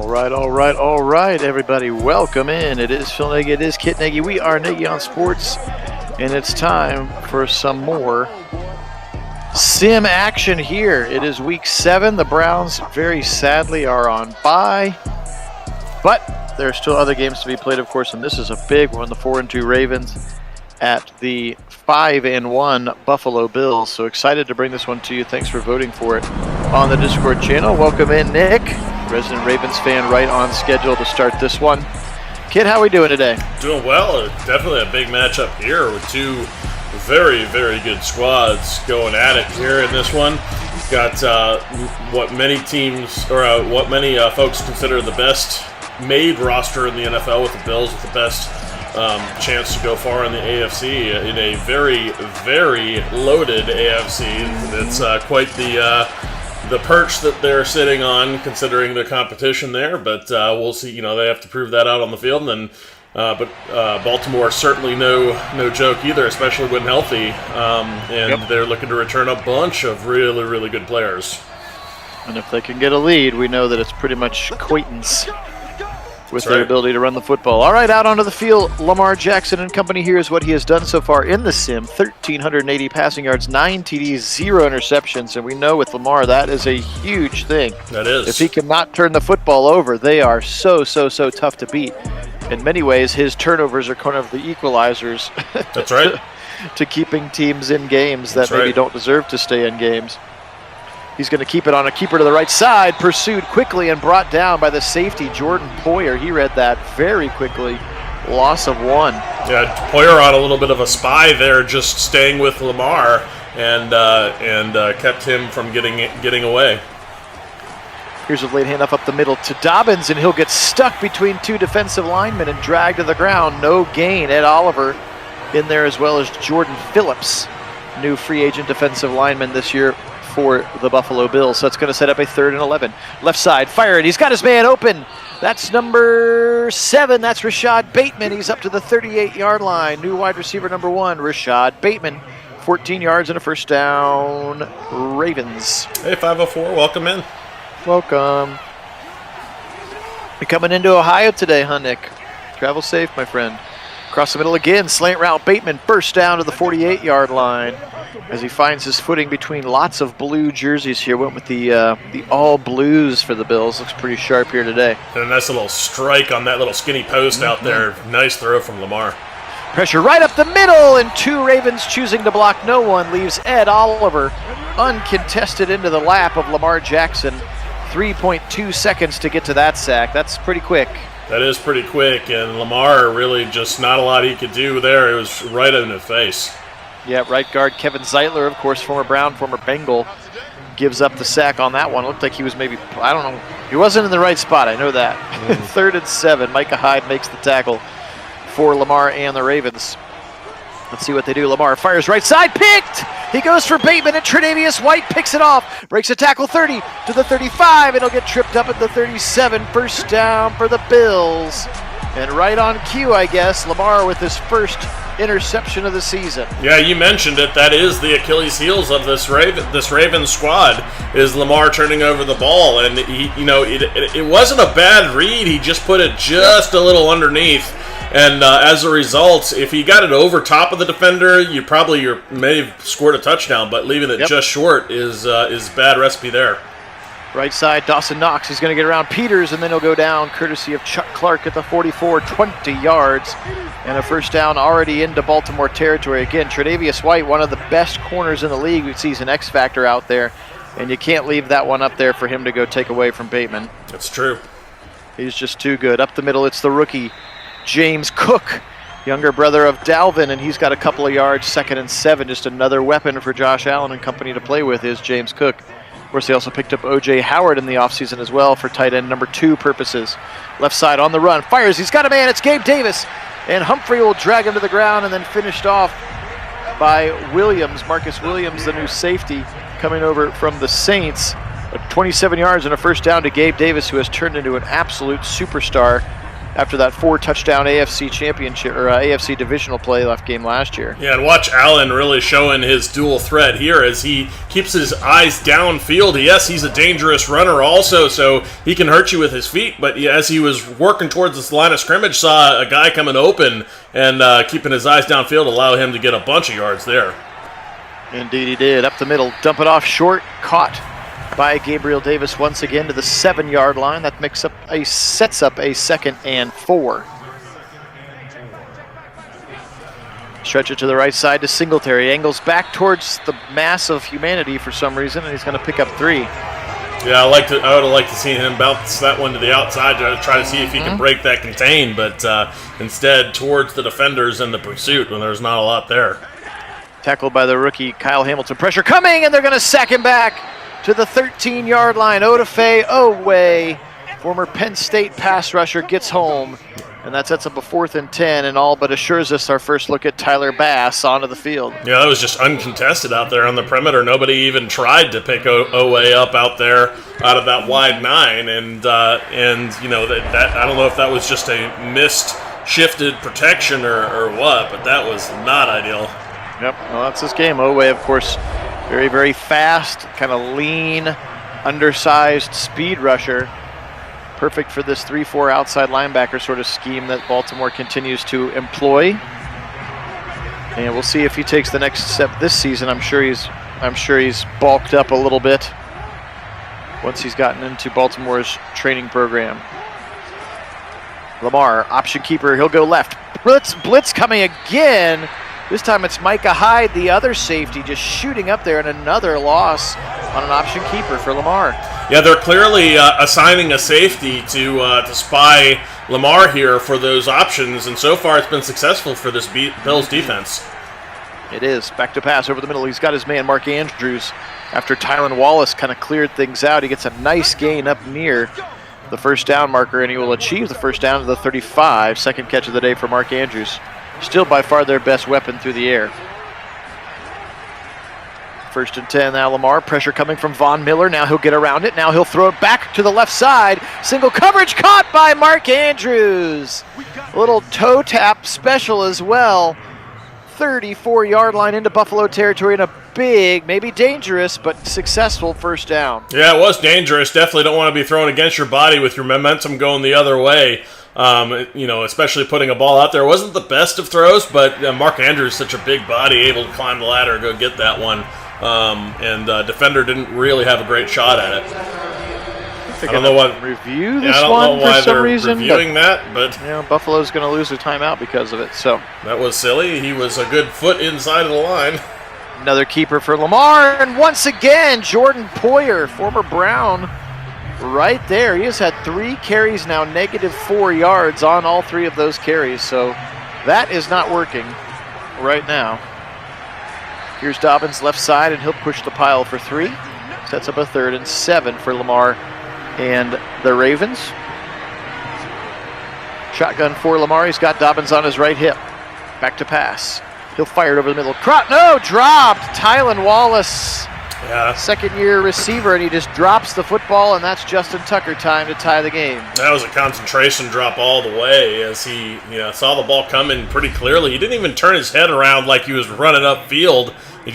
All right, everybody. Welcome in. It is Phil Nagy. It is Kit Nagy. We are Nagy on Sports, and it's time for some more sim action here. It is week 7. The Browns, very sadly, are on bye, but there are still other games to be played, of course, and this is a big one. The 4-2 Ravens at the 5-1 Buffalo Bills. So excited to bring this one to you. Thanks for voting for it on the Discord channel. Welcome in, Nick, resident Ravens fan, right on schedule to start this one. Kid, how are we doing today? Doing well. Definitely a big matchup here with two very, very good squads going at it here in this one. Got what many teams, or what many folks consider the best made roster in the NFL, with the Bills with the best chance to go far in the AFC, in a very, very loaded AFC. It's quite the perch that they're sitting on, considering the competition there. But we'll see. You know, they have to prove that out on the field. And then, Baltimore certainly no joke either, especially when healthy. They're looking to return a bunch of really, really good players. And if they can get a lead, we know that it's pretty much acquaintance with their ability to run the football. All right, out onto the field, Lamar Jackson and company. Here's what he has done so far in the sim. 1,380 passing yards, 9 TDs, 0 interceptions. And we know with Lamar, that is a huge thing. That is. If he cannot turn the football over, they are so tough to beat. In many ways, his turnovers are kind of the equalizers. That's right. to keeping teams in games that maybe don't deserve to stay in games. He's going to keep it on a keeper to the right side, pursued quickly and brought down by the safety, Jordan Poyer. He read that very quickly. Loss of 1. Yeah, Poyer on a little bit of a spy there, just staying with Lamar and kept him from getting away. Here's a late handoff up the middle to Dobbins, and he'll get stuck between two defensive linemen and dragged to the ground. No gain. Ed Oliver in there, as well as Jordan Phillips, new free agent defensive lineman this year for the Buffalo Bills. So it's going to set up a 3rd and 11. Left side, fired. He's got his man open. That's number 7. That's Rashad Bateman. He's up to the 38-yard line. New wide receiver number 1, Rashad Bateman. 14 yards and a first down. Ravens. Hey, 504. Welcome in. Welcome. You're coming into Ohio today, huh, Nick? Travel safe, my friend. Across the middle again, slant route. Bateman first down to the 48-yard line as he finds his footing between lots of blue jerseys here. Went with the all blues for the Bills. Looks pretty sharp here today. And a nice little strike on that little skinny post out there. Nice throw from Lamar. Pressure right up the middle, and 2 Ravens choosing to block no one. Leaves Ed Oliver uncontested into the lap of Lamar Jackson. 3.2 seconds to get to that sack. That's pretty quick. That is pretty quick, and Lamar really just not a lot he could do there. It was right in his face. Yeah, right guard Kevin Zeitler, of course, former Brown, former Bengal, gives up the sack on that one. It looked like he was maybe, I don't know, he wasn't in the right spot, I know that. 3rd and 7, Micah Hyde makes the tackle for Lamar and the Ravens. Let's see what they do. Lamar fires right side, picked! He goes for Bateman, and Tre'Davious White picks it off. Breaks a tackle 30 to the 35, and he'll get tripped up at the 37. First down for the Bills. And right on cue, I guess, Lamar with his first interception of the season. Yeah, you mentioned it. That is the Achilles heels of this Ravens squad, is Lamar turning over the ball. And it wasn't a bad read. He just put it just a little underneath. And as a result, if he got it over top of the defender, you may have scored a touchdown. But leaving it just short is bad recipe there. Right side, Dawson Knox. He's going to get around Peters, and then he'll go down courtesy of Chuck Clark at the 44, 20 yards. And a first down already into Baltimore territory. Again, Tre'Davious White, one of the best corners in the league. We see an X factor out there, and you can't leave that one up there for him to go take away from Bateman. That's true. He's just too good. Up the middle, it's the rookie, James Cook, younger brother of Dalvin, and he's got a couple of yards. 2nd and 7, just another weapon for Josh Allen and company to play with is James Cook. Of course, they also picked up O.J. Howard in the offseason as well for tight end number 2 purposes. Left side on the run, fires, he's got a man, it's Gabe Davis, and Humphrey will drag him to the ground, and then finished off by Williams, Marcus Williams, the new safety, coming over from the Saints. 27 yards and a first down to Gabe Davis, who has turned into an absolute superstar after that 4-touchdown AFC championship or AFC divisional playoff game last year. Yeah, and watch Allen really showing his dual threat here as he keeps his eyes downfield. Yes, he's a dangerous runner also, so he can hurt you with his feet, but as he was working towards this line of scrimmage, saw a guy coming open and keeping his eyes downfield allowed him to get a bunch of yards there. Indeed he did. Up the middle, dump it off short, caught by Gabriel Davis once again to the 7-yard line. That sets up a 2nd and 4. Stretch it to the right side to Singletary. Angles back towards the mass of humanity for some reason, and he's going to pick up 3. Yeah, I would have liked to see him bounce that one to the outside to try to see if he can break that contain, but instead towards the defenders in the pursuit when there's not a lot there. Tackled by the rookie Kyle Hamilton. Pressure coming, and they're going to sack him back to the 13-yard line. Odafe Owe, former Penn State pass rusher, gets home, and that sets up a 4th and 10, and all but assures us our first look at Tyler Bass onto the field. Yeah, that was just uncontested out there on the perimeter. Nobody even tried to pick Owe up out there out of that wide 9, and you know that I don't know if that was just a missed shifted protection or what, but that was not ideal. Yep, well, that's this game. Owe, of course, very, very fast, kind of lean, undersized speed rusher. Perfect for this 3-4 outside linebacker sort of scheme that Baltimore continues to employ. And we'll see if he takes the next step this season. I'm sure he's bulked up a little bit once he's gotten into Baltimore's training program. Lamar, option keeper, he'll go left. Blitz coming again. This time it's Micah Hyde, the other safety, just shooting up there, and another loss on an option keeper for Lamar. Yeah, they're clearly assigning a safety to spy Lamar here for those options, and so far it's been successful for this Bills defense. It is. Back to pass over the middle. He's got his man, Mark Andrews. After Tylan Wallace kind of cleared things out, he gets a nice gain up near the first down marker, and he will achieve the first down to the 35. Second catch of the day for Mark Andrews. Still by far their best weapon through the air. 1st and 10 now Lamar. Pressure coming from Von Miller. Now he'll get around it. Now he'll throw it back to the left side. Single coverage caught by Mark Andrews. A little toe tap special as well. 34-yard line into Buffalo territory and a big, maybe dangerous, but successful first down. Yeah, it was dangerous. Definitely don't want to be thrown against your body with your momentum going the other way. You know, especially putting a ball out there. It wasn't the best of throws, but Mark Andrews is such a big body, able to climb the ladder and go get that one. And defender didn't really have a great shot at it. I don't know what review this one for some reason. Reviewing that, but you know, Buffalo's going to lose their timeout because of it. So that was silly. He was a good foot inside of the line. Another keeper for Lamar, and once again, Jordan Poyer, former Brown. Right there, he has had 3 carries now, -4 yards on all 3 of those carries, so that is not working right now. Here's Dobbins left side, and he'll push the pile for 3. Sets up a 3rd and 7 for Lamar and the Ravens. Shotgun for Lamar, he's got Dobbins on his right hip. Back to pass. He'll fire it over the middle. Dropped! Tylan Wallace. Yeah. Second-year receiver, and he just drops the football, and that's Justin Tucker time to tie the game. That was a concentration drop all the way as he saw the ball coming pretty clearly. He didn't even turn his head around like he was running upfield. He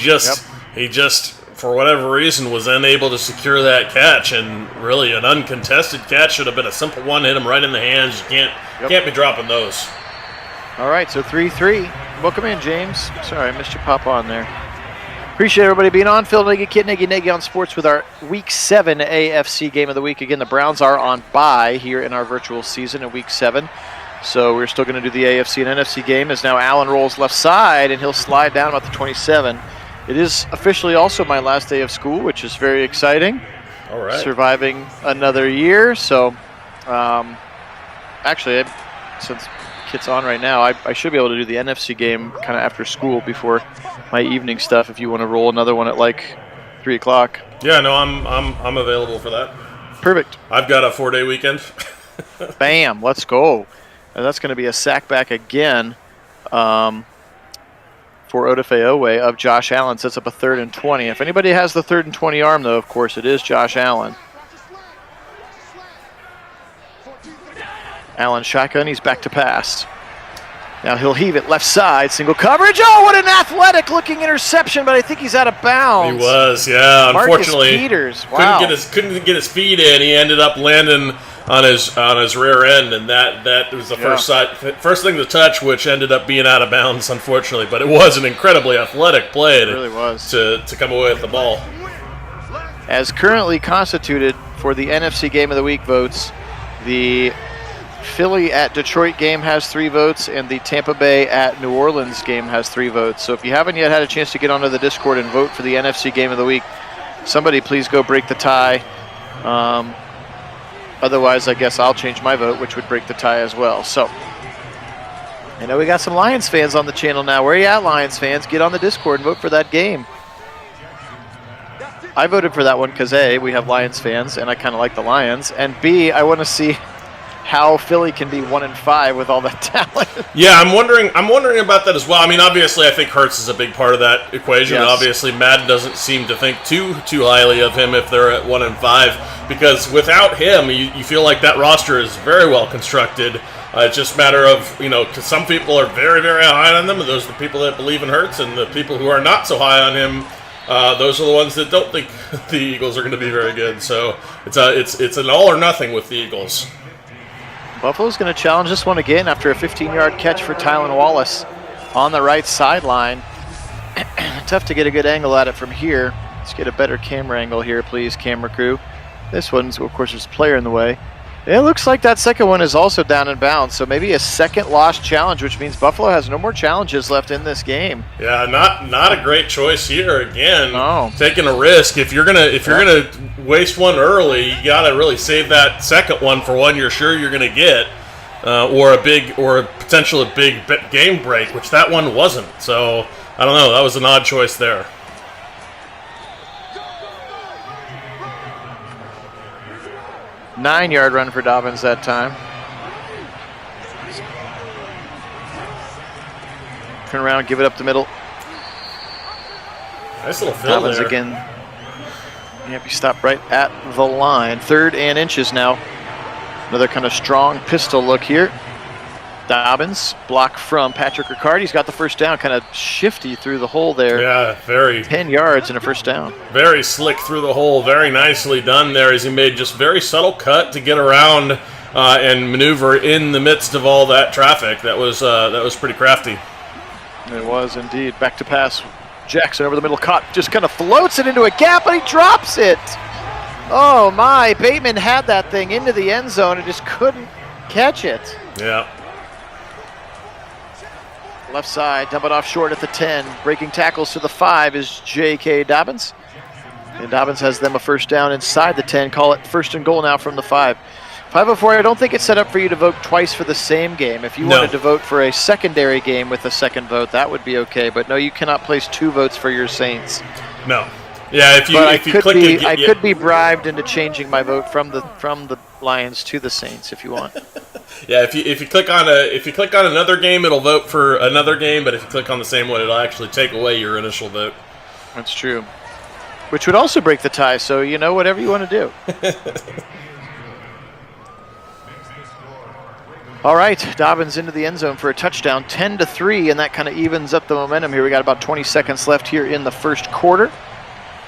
just, for whatever reason, was unable to secure that catch, and really an uncontested catch. Should have been a simple one, hit him right in the hands. You can't be dropping those. All right, so 3-3. Welcome in, James. Sorry, I missed you pop on there. Appreciate everybody being on. Phil Nagy, Kit Nagy on Sports with our Week 7 AFC Game of the Week. Again, the Browns are on bye here in our virtual season in Week 7. So we're still going to do the AFC and NFC game as now Allen rolls left side, and he'll slide down about the 27. It is officially also my last day of school, which is very exciting. All right. Surviving another year. So actually, since Kit's on right now, I should be able to do the NFC game kind of after school before my evening stuff if you want to roll another one at like 3 o'clock. Yeah, no, I'm available for that. Perfect. I've got a 4-day weekend. Bam, let's go. And that's going to be a sack back again for Odafe Owe of Josh Allen. Sets up a 3rd and 20. If anybody has the 3rd and 20 arm, though, of course, it is Josh Allen. Allen shotgun, he's back to pass. Now he'll heave it left side, single coverage. Oh, what an athletic-looking interception, but I think he's out of bounds. He was, yeah. Unfortunately, Peters. Wow. couldn't get his feet in. He ended up landing on his rear end, and that was the first thing to touch, which ended up being out of bounds, unfortunately. But it was an incredibly athletic play. It really was. To come away with the ball. As currently constituted for the NFC Game of the Week votes, the Philly at Detroit game has 3 votes, and the Tampa Bay at New Orleans game has 3 votes. So if you haven't yet had a chance to get onto the Discord and vote for the NFC Game of the Week, somebody please go break the tie. Otherwise, I guess I'll change my vote, which would break the tie as well. So I know we got some Lions fans on the channel now. Where are you at, Lions fans? Get on the Discord and vote for that game. I voted for that one because A, we have Lions fans, and I kind of like the Lions, and B, I want to see how Philly can be 1-5 with all that talent. Yeah, I'm wondering about that as well. I mean, obviously, I think Hurts is a big part of that equation. Yes. Obviously, Madden doesn't seem to think too highly of him if they're at 1-5, because without him, you feel like that roster is very well constructed. It's just a matter of, because some people are very, very high on them, and those are the people that believe in Hurts, and the people who are not so high on him, those are the ones that don't think the Eagles are going to be very good. So it's an all or nothing with the Eagles. Buffalo's going to challenge this one again after a 15-yard catch for Tylan Wallace on the right sideline. Tough to get a good angle at it from here. Let's get a better camera angle here, please, camera crew. This one's, of course, there's a player in the way. It looks like that second one is also down in bounds, so maybe a second lost challenge, which means Buffalo has no more challenges left in this game. Yeah, not a great choice here. Again, no. Taking a risk. If you're gonna waste one early, you gotta really save that second one for one you're sure you're gonna get, or a potential big game break, which that one wasn't. So I don't know. That was an odd choice there. Nine-yard run for Dobbins that time. Turn around, give it up the middle. Nice little fill Dobbins there. Again. Yep, he stopped right at the line. 3rd and inches now. Another kind of strong pistol look here. Dobbins, block from Patrick Ricard. He's got the first down, kind of shifty through the hole there. Yeah, very. 10 yards and a first down. Very slick through the hole. Very nicely done there as he made just very subtle cut to get around and maneuver in the midst of all that traffic. That was pretty crafty. It was indeed. Back to pass. Jackson over the middle, caught, just kind of floats it into a gap, but he drops it. Oh my, Bateman had that thing into the end zone and just couldn't catch it. Yeah. Left side, dump it off short at the 10. Breaking tackles to the 5 is J.K. Dobbins. And Dobbins has them a first down inside the 10. Call it first and goal now from the 5. 504, I don't think it's set up for you to vote twice for the same game. If you wanted to vote for a secondary game with a second vote, that would be okay. But no, you cannot place 2 votes for your Saints. No. Yeah, if you click it, I could be bribed into changing my vote from the Lions to the Saints if you want. Yeah, if you click on another game, it'll vote for another game, but if you click on the same one, it'll actually take away your initial vote. That's true. Which would also break the tie, so whatever you want to do. All right, Dobbins into the end zone for a touchdown, 10-3, and that kind of evens up the momentum here. We got about 20 seconds left here in the first quarter.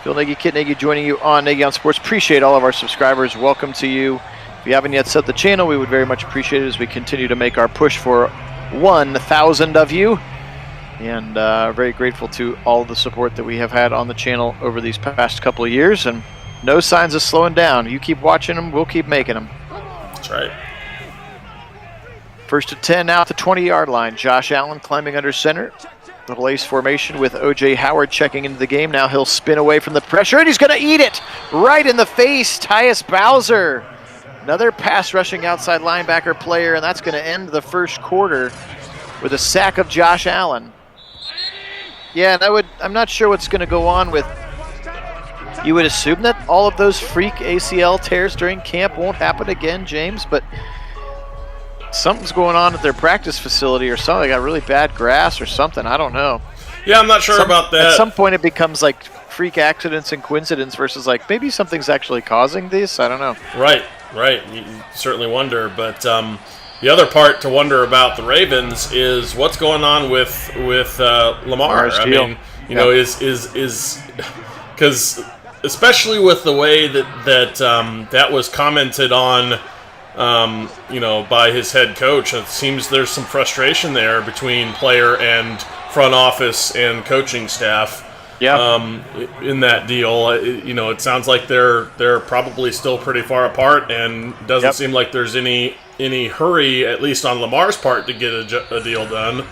Phil Nagy, Kit Nagy joining you on Nagy on Sports. Appreciate all of our subscribers. Welcome to you. If you haven't yet subbed the channel, we would very much appreciate it as we continue to make our push for 1,000 of you. And very grateful to all the support that we have had on the channel over these past couple of years. And no signs of slowing down. You keep watching them, we'll keep making them. That's right. First and 10 now at the 20-yard line. Josh Allen climbing under center. Little ace formation with O.J. Howard checking into the game. Now he'll spin away from the pressure, and he's going to eat it right in the face. Tyus Bowser. Another pass rushing outside linebacker player, and that's going to end the first quarter with a sack of Josh Allen. Yeah, and I'm not sure what's going to go on with. You would assume that all of those freak ACL tears during camp won't happen again, James, but something's going on at their practice facility or something. They got really bad grass or something. I don't know. Yeah, I'm not sure about that. At some point it becomes like freak accidents and coincidence versus like maybe something's actually causing this. I don't know. Right. You certainly wonder. But the other part to wonder about the Ravens is what's going on with Lamar. I mean, you know, is because especially with the way that was commented on, you know, by his head coach, it seems there's some frustration there between player and front office and coaching staff. Yeah. In that deal, you know, it sounds like they're probably still pretty far apart, and doesn't seem like there's any hurry, at least on Lamar's part, to get a deal done.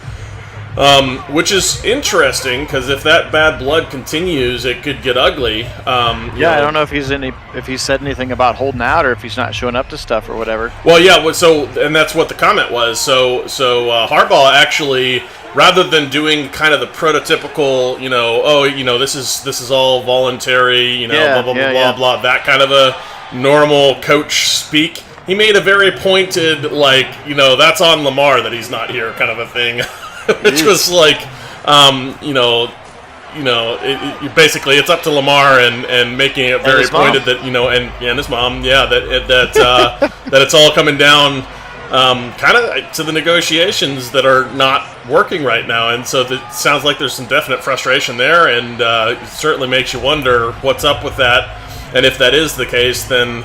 Which is interesting, because if that bad blood continues, it could get ugly. I don't know if he's said anything about holding out, or if he's not showing up to stuff or whatever. Well, yeah. So, and that's what the comment was. So Harbaugh actually, rather than doing kind of the prototypical, you know, this is all voluntary, you know, blah blah blah blah, that kind of a normal coach speak. He made a very pointed, like, you know, that's on Lamar that he's not here, kind of a thing. Which was like, basically it's up to Lamar, and making it very pointed that, you know, and his mom, that it's all coming down, kind of to the negotiations that are not working right now, and so it sounds like there's some definite frustration there, and it certainly makes you wonder what's up with that, and if that is the case, then.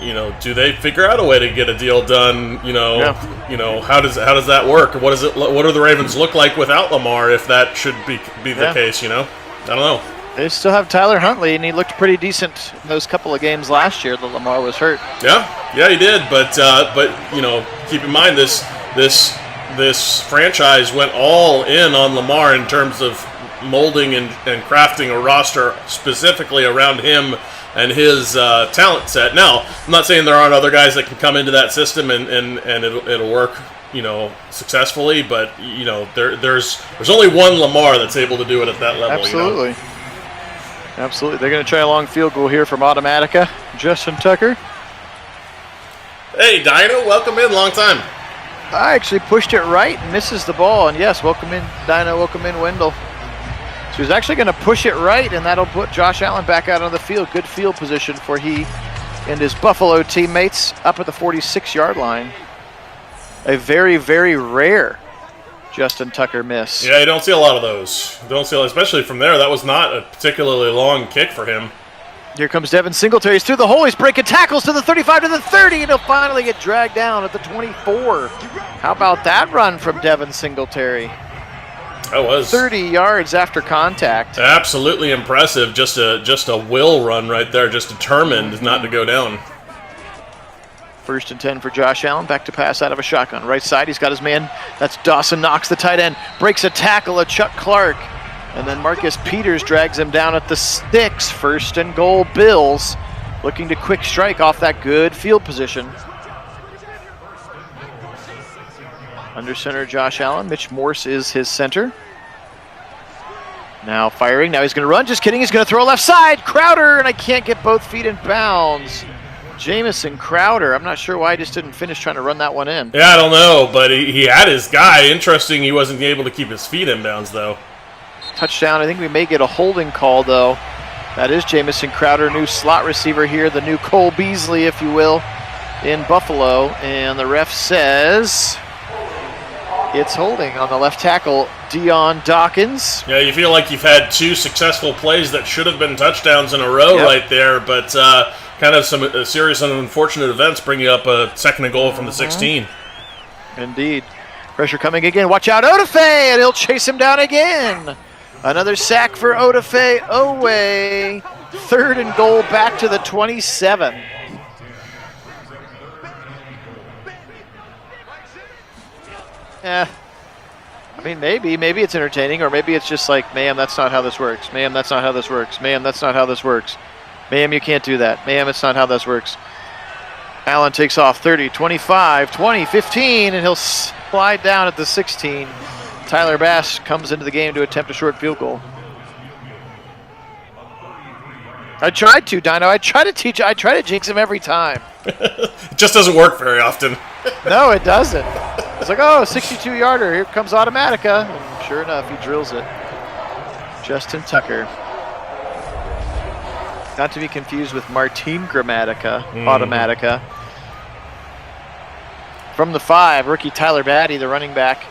You know, do they figure out a way to get a deal done? You know, how does that work? What do the Ravens look like without Lamar, if that should be the case? You know, I don't know. They still have Tyler Huntley, and he looked pretty decent in those couple of games last year that Lamar was hurt. Yeah, he did. But you know, keep in mind this franchise went all in on Lamar in terms of molding and crafting a roster specifically around him and his talent set. Now, I'm not saying there aren't other guys that can come into that system and it'll work, you know, successfully, but you know, there's only one Lamar that's able to do it at that level. Absolutely. You know? Absolutely. They're going to try a long field goal here from Automatica. Justin Tucker. Hey, Dino, welcome in. Long time. I actually pushed it right and misses the ball, and yes, welcome in Dino, welcome in Wendell. So he's actually going to push it right, and that'll put Josh Allen back out on the field. Good field position for he and his Buffalo teammates up at the 46-yard line. A very, very rare Justin Tucker miss. Yeah, you don't see a lot of those. Especially from there. That was not a particularly long kick for him. Here comes Devin Singletary. He's through the hole. He's breaking tackles to the 35, to the 30, and he'll finally get dragged down at the 24. How about that run from Devin Singletary? That was 30 yards after contact. Absolutely impressive. Just a will run right there, just determined not to go down. 1st and 10 for Josh Allen. Back to pass out of a shotgun. Right side, he's got his man. That's Dawson Knox, the tight end. Breaks a tackle at Chuck Clark. And then Marcus Peters drags him down at the 6. 1st and goal, Bills. Looking to quick strike off that good field position. Under center, Josh Allen. Mitch Morse is his center. Now firing. Now he's going to run. Just kidding. He's going to throw left side. Crowder, and I can't get both feet in bounds. Jamison Crowder. I'm not sure why he just didn't finish trying to run that one in. Yeah, I don't know, but he had his guy. Interesting he wasn't able to keep his feet in bounds, though. Touchdown. I think we may get a holding call, though. That is Jamison Crowder, new slot receiver here, the new Cole Beasley, if you will, in Buffalo. And the ref says it's holding on the left tackle, Dion Dawkins. Yeah, you feel like you've had 2 successful plays that should have been touchdowns in a row right there, but kind of some serious and unfortunate events bring you up a 2nd and goal from the 16. Indeed. Pressure coming again. Watch out, Odafe, and he'll chase him down again. Another sack for Odafe Owe. 3rd and goal, back to the 27. I mean, maybe it's entertaining, or maybe it's just like, ma'am, that's not how this works. Ma'am, that's not how this works. Ma'am, that's not how this works. Ma'am, you can't do that. Ma'am, it's not how this works. Allen takes off 30, 25, 20, 15, and he'll slide down at the 16. Tyler Bass comes into the game to attempt a short field goal. I tried to, Dino. I try to jinx him every time. It just doesn't work very often. No, it doesn't. It's like, oh, 62-yarder. Here comes Automatica. And sure enough, he drills it. Justin Tucker. Not to be confused with Martin Gramatica, Automatica. from the 5, rookie Tyler Batty, the running back,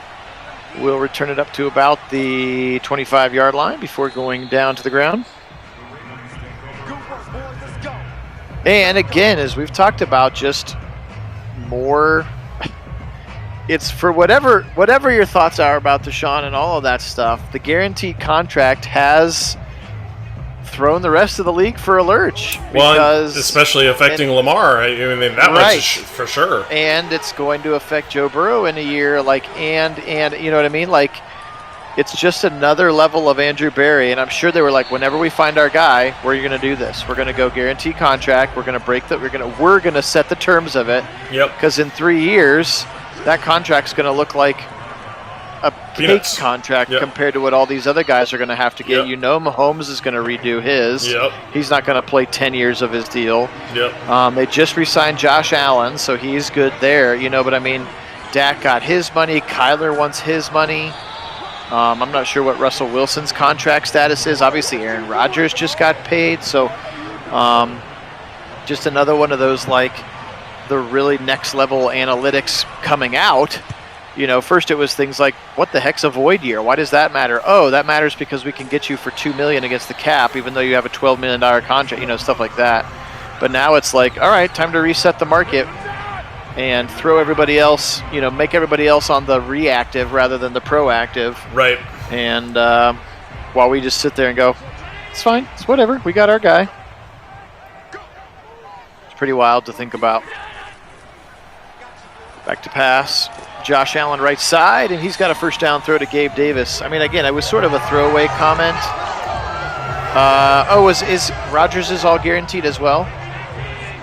will return it up to about the 25-yard line before going down to the ground. And again, as we've talked about, just more, it's for whatever your thoughts are about Deshaun and all of that stuff, the guaranteed contract has thrown the rest of the league for a lurch. Well, especially affecting Lamar. I mean, that much for sure. And it's going to affect Joe Burrow in a year, and you know what I mean? Like, it's just another level of Andrew Berry, and I'm sure they were like, whenever we find our guy, we're going to do this. We're going to go guarantee contract. We're going to break that. We're going to set the terms of it. Yep. Because in 3 years, that contract's going to look like a cake contract compared to what all these other guys are going to have to get. You know, Mahomes is going to redo his. He's not going to play 10 years of his deal. They just re-signed Josh Allen, so he's good there. You know, but I mean, Dak got his money. Kyler wants his money. I'm not sure what Russell Wilson's contract status is. Obviously, Aaron Rodgers just got paid. So just another one of those, like, the really next level analytics coming out. You know, first it was things like, what the heck's a void year? Why does that matter? Oh, that matters because we can get you for $2 million against the cap, even though you have a $12 million contract, you know, stuff like that. But now it's like, all right, time to reset the market and throw everybody else, you know, make everybody else on the reactive rather than the proactive. Right. And while we just sit there and go, it's fine, it's whatever, we got our guy. It's pretty wild to think about. Back to pass. Josh Allen right side, and he's got a first down throw to Gabe Davis. I mean, again, it was sort of a throwaway comment. Is Rodgers all guaranteed as well?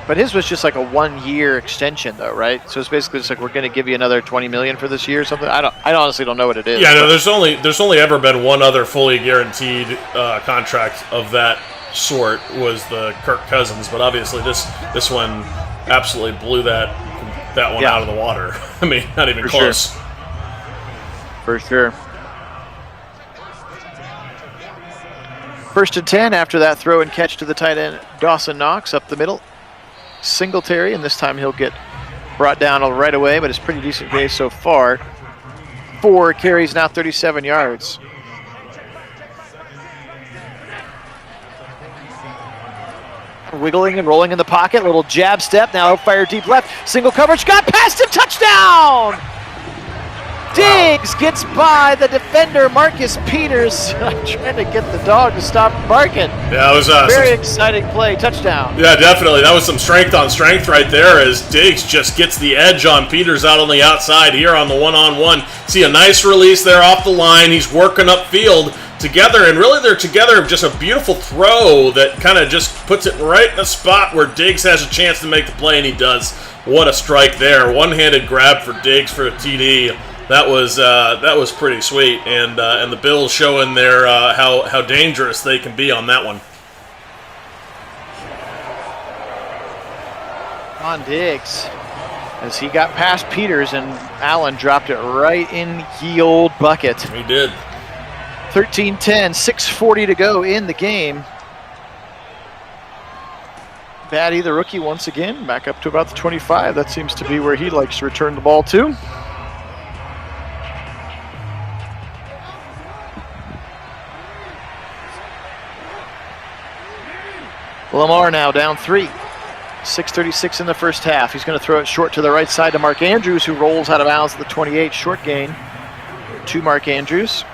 But his was just like a 1-year extension, though, right? So it's basically just like, we're going to give you another $20 million for this year or something. I honestly don't know what it is. Yeah, no, there's only ever been one other fully guaranteed contract of that sort, was the Kirk Cousins. But obviously, this one absolutely blew that one out of the water. I mean, not even close. Sure. For sure. 1st and 10 after that throw and catch to the tight end, Dawson Knox up the middle. Singletary, and this time he'll get brought down right away, but it's pretty decent day so far. 4 carries, now 37 yards. Wiggling and rolling in the pocket, little jab step, now fire deep left, single coverage, got past him, touchdown! Diggs gets by the defender, Marcus Peters, trying to get the dog to stop barking. Yeah, it was very exciting play, touchdown. Yeah, definitely. That was some strength on strength right there, as Diggs just gets the edge on Peters out on the outside here on the one-on-one. See a nice release there off the line. He's working upfield together, and really they're together. Just a beautiful throw that kind of just puts it right in the spot where Diggs has a chance to make the play, and he does. What a strike there. One-handed grab for Diggs for a TD. That was pretty sweet, and the Bills showing their how dangerous they can be on that one. On Diggs, as he got past Peters, and Allen dropped it right in ye old bucket. He did. 13-10, 6:40 to go in the game. Batty, the rookie, once again back up to about the 25. That seems to be where he likes to return the ball to. Lamar now down 3. 6:36 in the first half. He's going to throw it short to the right side to Mark Andrews, who rolls out of bounds at the 28. Short gain to Mark Andrews.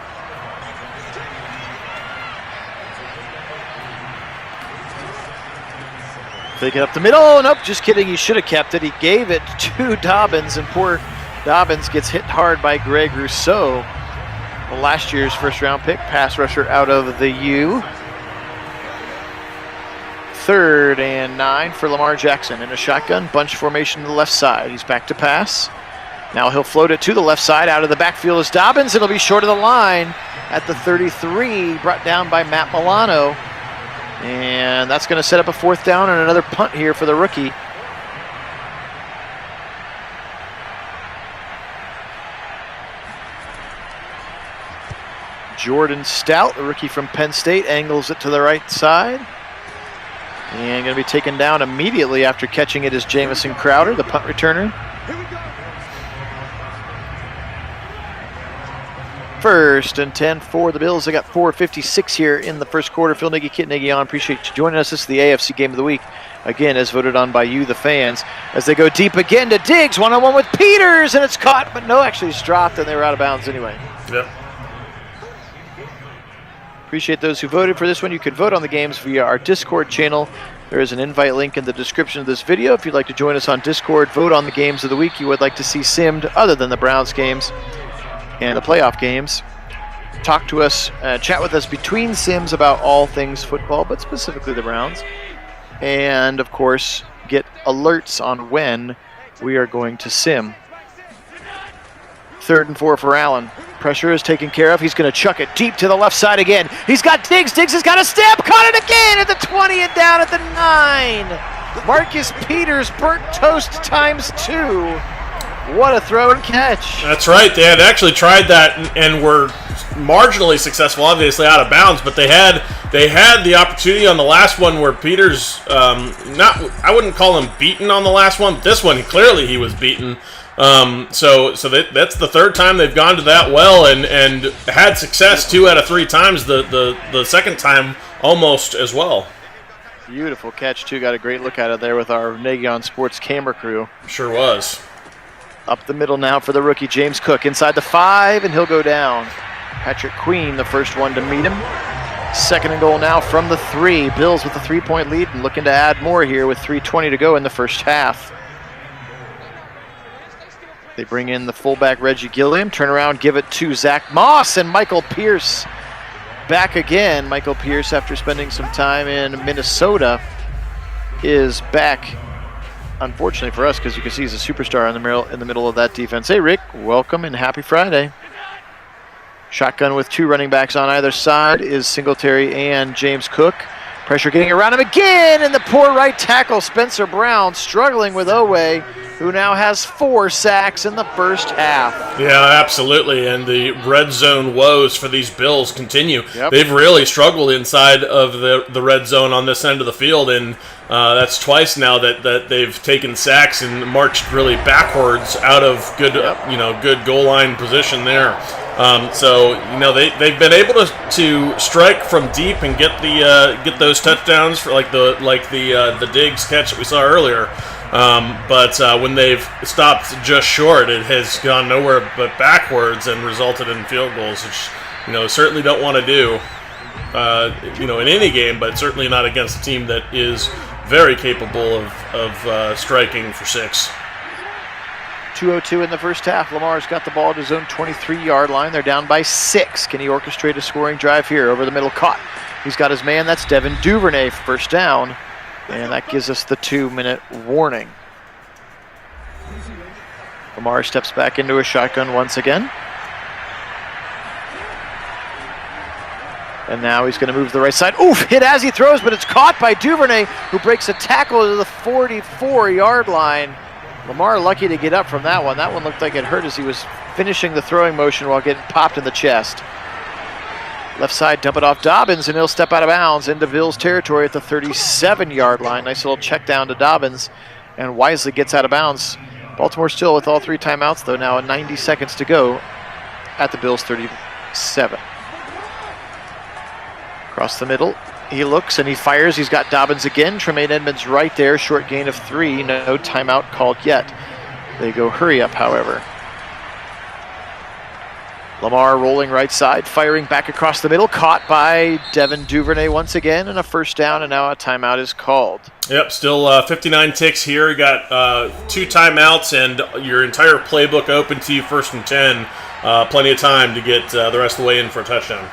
Take it up the middle. Oh, nope, just kidding. He should have kept it. He gave it to Dobbins, and poor Dobbins gets hit hard by Greg Rousseau, last year's first-round pick, pass rusher out of the U. 3rd and 9 for Lamar Jackson in a shotgun bunch formation to the left side. He's back to pass. Now he'll float it to the left side. Out of the backfield is Dobbins. It'll be short of the line at the 33, brought down by Matt Milano. And that's going to set up a 4th down and another punt here for the rookie. Jordan Stout, the rookie from Penn State, angles it to the right side. And going to be taken down immediately after catching it is Jamison Crowder, the punt returner. First and 10 for the Bills. They got 4:56 here in the first quarter. Phil Nagy, Kit Nagy on. Appreciate you joining us. This is the AFC Game of the Week. Again, as voted on by you, the fans. As they go deep again to Diggs. One-on-one with Peters, and it's caught. But no, actually it's dropped, and they were out of bounds anyway. Yep. Appreciate those who voted for this one. You could vote on the games via our Discord channel. There is an invite link in the description of this video. If you'd like to join us on Discord, vote on the games of the week you would like to see simmed other than the Browns games and the playoff games. Talk to us, chat with us between sims about all things football, but specifically the Browns. And, of course, get alerts on when we are going to sim. 3rd and 4 for Allen. Pressure is taken care of. He's going to chuck it deep to the left side again. He's got Diggs. Diggs has got a step. Caught it again at the 20 and down at the 9. Marcus Peters, burnt toast ×2. What a throw and catch. That's right. They had actually tried that and were marginally successful, obviously out of bounds, but they had the opportunity on the last one where Peters, I wouldn't call him beaten on the last one, but this one, clearly he was beaten. So that's the 3rd time they've gone to that well and had success 2 out of 3 times. The second time almost as well. Beautiful catch, too. Got a great look at it there with our Nagy on Sports camera crew. Sure was. Up the middle now for the rookie, James Cook. Inside the 5, and he'll go down. Patrick Queen, the first one to meet him. 2nd and goal now from the 3. Bills with a 3-point lead and looking to add more here with 3:20 to go in the first half. They bring in the fullback Reggie Gilliam, turn around, give it to Zach Moss, and Michael Pierce back again. Michael Pierce, after spending some time in Minnesota, is back. Unfortunately for us, because you can see he's a superstar in the middle of that defense. Hey, Rick, welcome and happy Friday. Shotgun with 2 running backs on either side is Singletary and James Cook. Pressure getting around him again, and the poor right tackle, Spencer Brown, struggling with Owe, who now has 4 sacks in the first half. Yeah, absolutely, and the red zone woes for these Bills continue. Yep. They've really struggled inside of the red zone on this end of the field, and that's twice now that they've taken sacks and marched really backwards out of good, good goal line position there. So they've been able to strike from deep and get those touchdowns for like the Diggs catch that we saw earlier. But when they've stopped just short, it has gone nowhere but backwards and resulted in field goals, which certainly don't want to do in any game, but certainly not against a team that is very capable of striking for 6. 2:02 in the first half. Lamar's got the ball at his own 23-yard line. They're down by 6. Can he orchestrate a scoring drive here? Over the middle, caught. He's got his man. That's Devin Duvernay for first down. And that gives us the 2-minute warning. Lamar steps back into a shotgun once again. And now he's going to move to the right side. Oof, hit as he throws, but it's caught by Duvernay, who breaks a tackle to the 44-yard line. Lamar lucky to get up from that one. That one looked like it hurt as he was finishing the throwing motion while getting popped in the chest. Left side, dump it off Dobbins, and he'll step out of bounds into Bills territory at the 37-yard line. Nice little check down to Dobbins, and wisely gets out of bounds. Baltimore still with all 3 timeouts, though, now at 90 seconds to go at the Bills 37. Across the middle, he looks and he fires. He's got Dobbins again. Tremaine Edmonds right there, short gain of 3. No timeout called yet. They go hurry up, however. Lamar rolling right side, firing back across the middle, caught by Devin Duvernay once again, and a first down, and now a timeout is called. Yep, still 59 ticks here. You got 2 timeouts and your entire playbook open to you, 1st and 10. Plenty of time to get the rest of the way in for a touchdown.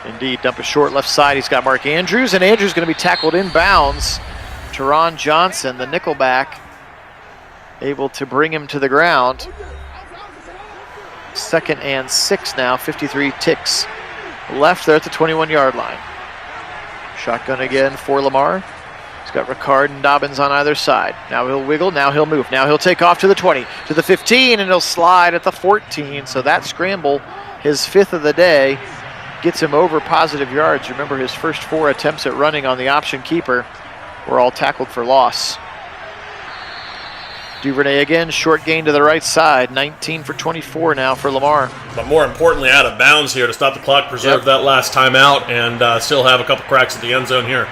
Indeed, dump a short left side. He's got Mark Andrews, and Andrews going to be tackled inbounds. Teron Johnson, the nickelback, able to bring him to the ground. 2nd and 6 now, 53 ticks left there at the 21-yard line. Shotgun again for Lamar. He's got Ricard and Dobbins on either side. Now he'll wiggle, now he'll move. Now he'll take off to the 20, to the 15, and he'll slide at the 14. So that scramble, his 5th of the day, gets him over positive yards. Remember, his first 4 attempts at running on the option keeper were all tackled for loss. Duvernay again, short gain to the right side. 19 for 24 now for Lamar. But more importantly, out of bounds here to stop the clock, preserve that last timeout, and still have a couple cracks at the end zone here.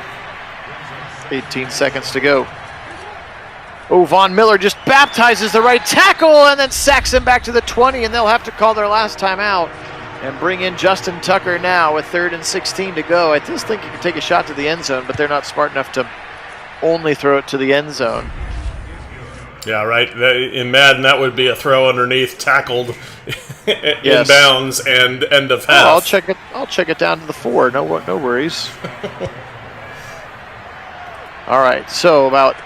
18 seconds to go. Oh, Von Miller just baptizes the right tackle and then sacks him back to the 20, and they'll have to call their last timeout and bring in Justin Tucker now with 3rd and 16 to go. I just think you can take a shot to the end zone, but they're not smart enough to only throw it to the end zone. Yeah, right. In Madden, that would be a throw underneath, tackled, in bounds, and end of half. I'll check it down to the 4. No worries. All right, so about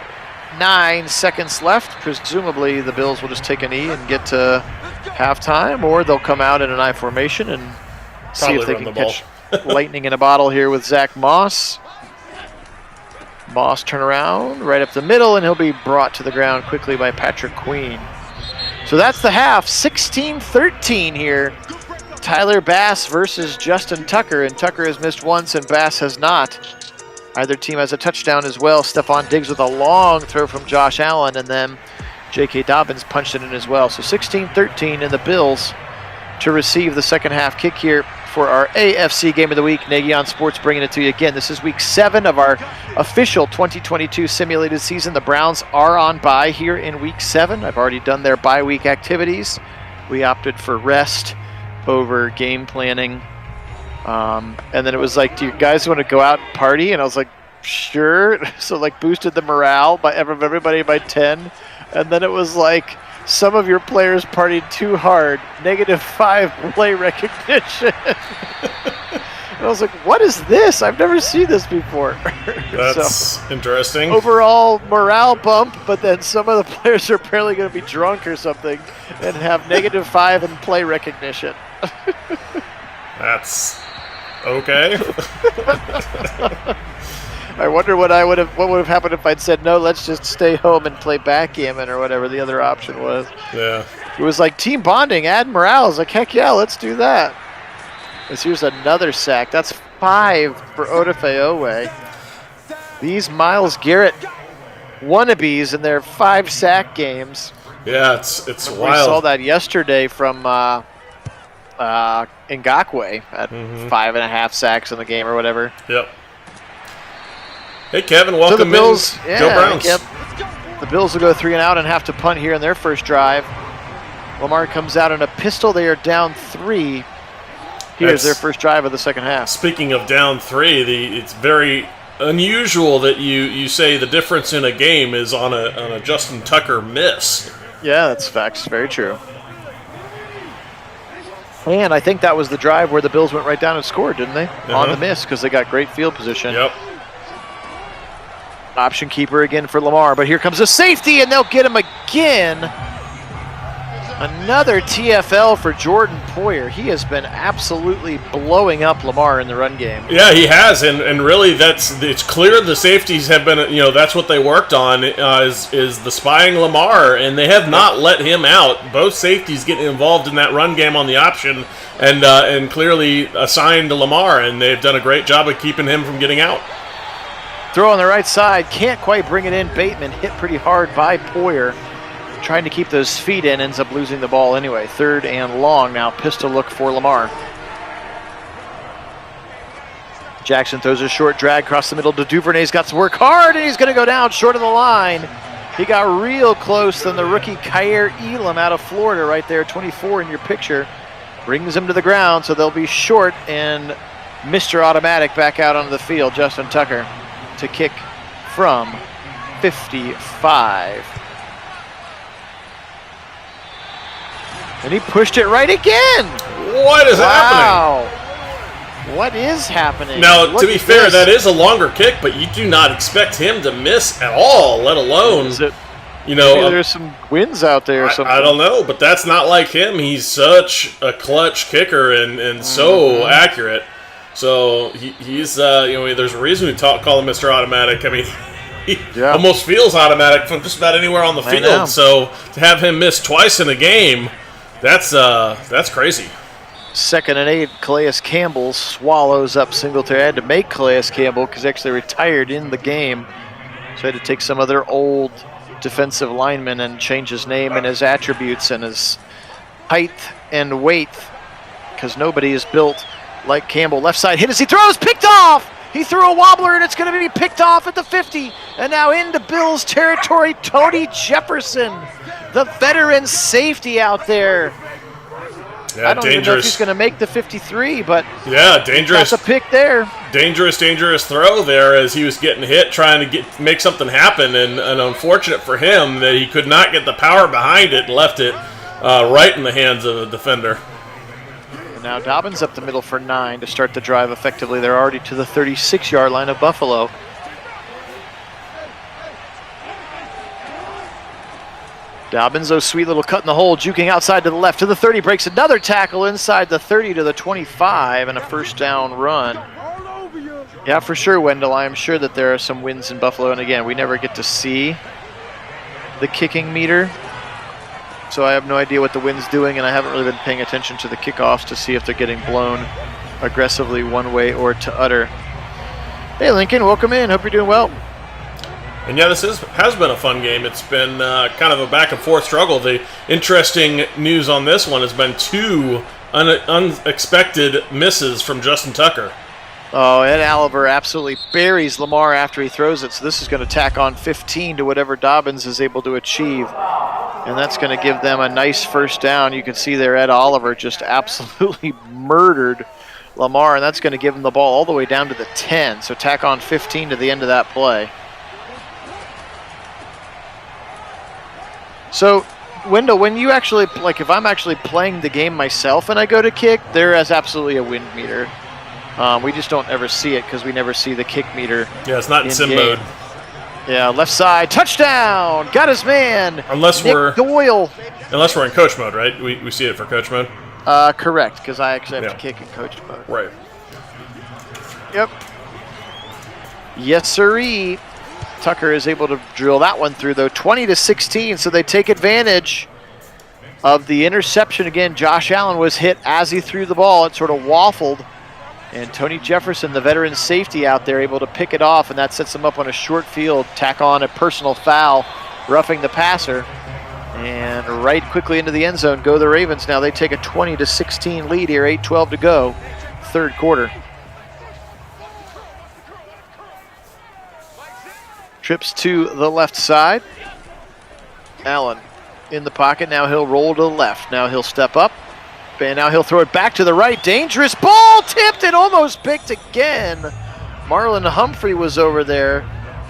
9 seconds left. Presumably, the Bills will just take a knee and get to halftime, or they'll come out in an I formation and see if they can catch lightning in a bottle here with Zach Moss. Moss turn around right up the middle, and he'll be brought to the ground quickly by Patrick Queen. So that's the half. 16-13 here. Tyler Bass versus Justin Tucker, and Tucker has missed once and Bass has not. Either team has a touchdown as well. Stephon Diggs with a long throw from Josh Allen, and then J.K. Dobbins punched it in as well. So 16-13, and the Bills to receive the second half kick here for our AFC Game of the Week. Nagy on Sports bringing it to you again. This is week 7 of our official 2022 simulated season. The Browns are on bye here in week 7. I've already done their bye week activities. We opted for rest over game planning. And then it was like, do you guys want to go out and party? And I was like, sure. So like boosted the morale by everybody by 10. And then it was like, some of your players partied too hard. -5 play recognition. And I was like, what is this? I've never seen this before. That's interesting. Overall morale bump, but then some of the players are apparently going to be drunk or something and have -5 in play recognition. That's okay. I wonder what would have happened if I'd said, no, let's just stay home and play backgammon or whatever the other option was. Yeah. It was like team bonding, add morale. I was like, heck yeah, let's do that. Because here's another sack. That's 5 for Odafe Owe. These Myles Garrett wannabes in their 5 sack games. Yeah, it's wild. We saw that yesterday from Ngakoue at 5.5 sacks in the game or whatever. Yep. Hey, Kevin, welcome so the Bills, in. Go Browns. Yep. The Bills will go 3 and out and have to punt here in their first drive. Lamar comes out in a pistol. They are down 3. Here's their first drive of the second half. Speaking of down 3, it's very unusual that you say the difference in a game is on a Justin Tucker miss. Yeah, that's facts. Very true. And I think that was the drive where the Bills went right down and scored, didn't they? On the miss, because they got great field position. Yep. Option keeper again for Lamar, but here comes a safety, and they'll get him again. Another TFL for Jordan Poyer. He has been absolutely blowing up Lamar in the run game. Yeah, he has, and really it's clear the safeties have been, that's what they worked on is the spying Lamar, and they have not let him out. Both safeties getting involved in that run game on the option, and clearly assigned to Lamar, and they've done a great job of keeping him from getting out. Throw on the right side, can't quite bring it in. Bateman hit pretty hard by Poyer. Trying to keep those feet in, ends up losing the ball anyway. 3rd and long now, pistol look for Lamar. Jackson throws a short drag across the middle to Duvernay's got to work hard, and he's going to go down short of the line. He got real close than the rookie Kyer Elam out of Florida right there, 24 in your picture. Brings him to the ground, so they'll be short, and Mr. Automatic back out onto the field, Justin Tucker, to kick from 55. And he pushed it right again. What is happening? Wow. What is happening? Now, to be fair, that is a longer kick, but you do not expect him to miss at all, let alone, maybe there's some wins out there or something. I don't know, but that's not like him. He's such a clutch kicker and so accurate. So he's, there's a reason we call him Mr. Automatic. I mean, he almost feels automatic from just about anywhere on the field. So to have him miss twice in a game, that's crazy. 2nd and 8, Calais Campbell swallows up Singletary. I had to make Calais Campbell because he actually retired in the game. So I had to take some of their old defensive lineman and change his name and his attributes and his height and weight, because nobody is built like Campbell. Left side hit as he throws, picked off! He threw a wobbler and it's going to be picked off at the 50. And now into Bills territory, Tony Jefferson, the veteran safety out there. Yeah, I don't even know if he's going to make the 53, but yeah, dangerous. That's a pick there. Dangerous throw there as he was getting hit, trying to make something happen, and unfortunate for him that he could not get the power behind it and left it right in the hands of the defender. And now Dobbins up the middle for 9 to start the drive effectively. They're already to the 36-yard line of Buffalo. Dobbins, those sweet little cut in the hole, juking outside to the left to the 30, breaks another tackle inside the 30 to the 25, and a first down run. Yeah, for sure, Wendell. I am sure that there are some wins in Buffalo, and again, we never get to see the kicking meter, so I have no idea what the wind's doing, and I haven't really been paying attention to the kickoffs to see if they're getting blown aggressively one way or to other. Hey, Lincoln, welcome in. Hope you're doing well. And yeah, this has been a fun game. It's been kind of a back-and-forth struggle. The interesting news on this one has been 2 unexpected misses from Justin Tucker. Oh, Ed Oliver absolutely buries Lamar after he throws it, so this is going to tack on 15 to whatever Dobbins is able to achieve. And that's going to give them a nice first down. You can see there Ed Oliver just absolutely murdered Lamar, and that's going to give him the ball all the way down to the 10. So tack on 15 to the end of that play. So, Wendell, when you actually, like if I'm actually playing the game myself and I go to kick, there is absolutely a wind meter. We just don't ever see it because we never see the kick meter. Yeah, it's not in sim mode. Yeah, left side, touchdown! Got his man! Unless Nick Doyle. Unless we're in coach mode, right? We see it for coach mode? Correct, because I actually have to kick in coach mode. Right. Yep. Yes, sirree. Tucker is able to drill that one through, though, 20-16, so they take advantage of the interception. Again, Josh Allen was hit as he threw the ball. It sort of waffled, and Tony Jefferson, the veteran safety out there, able to pick it off, and that sets them up on a short field, tack on a personal foul, roughing the passer, and right quickly into the end zone go the Ravens. Now they take a 20-16 lead here, 8:12 to go, third quarter. Trips to the left side. Allen in the pocket. Now he'll roll to the left. Now he'll step up. And now he'll throw it back to the right. Dangerous ball. Tipped and almost picked again. Marlon Humphrey was over there.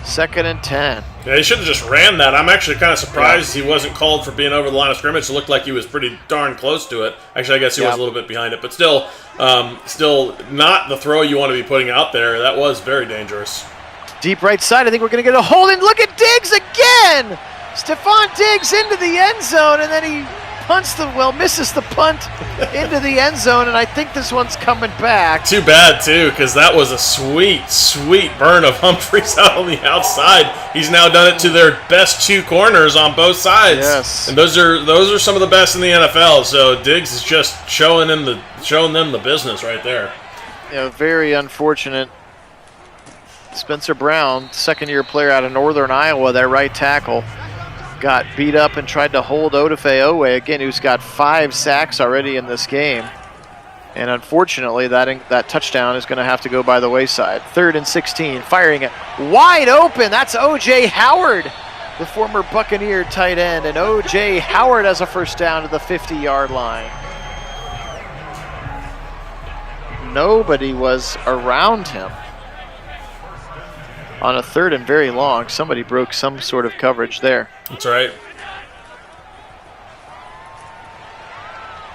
2nd and 10. Yeah, he should have just ran that. I'm actually kind of surprised he wasn't called for being over the line of scrimmage. It looked like he was pretty darn close to it. Actually, I guess he was a little bit behind it. But still not the throw you want to be putting out there. That was very dangerous. Deep right side, I think we're going to get a hold in. Look at Diggs again! Stephon Diggs into the end zone, and then he misses the punt into the end zone, and I think this one's coming back. Too bad, too, because that was a sweet, sweet burn of Humphreys out on the outside. He's now done it to their best 2 corners on both sides. Yes. And those are some of the best in the NFL, so Diggs is just showing them the business right there. Yeah, very unfortunate. Spencer Brown, second-year player out of Northern Iowa, that right tackle, got beat up and tried to hold Odafe Owe, again, who's got 5 sacks already in this game. And unfortunately, that touchdown is going to have to go by the wayside. 3rd and 16, firing it wide open. That's O.J. Howard, the former Buccaneer tight end. And O.J. Howard has a first down to the 50-yard line. Nobody was around him. On a 3rd and very long, somebody broke some sort of coverage there. That's right.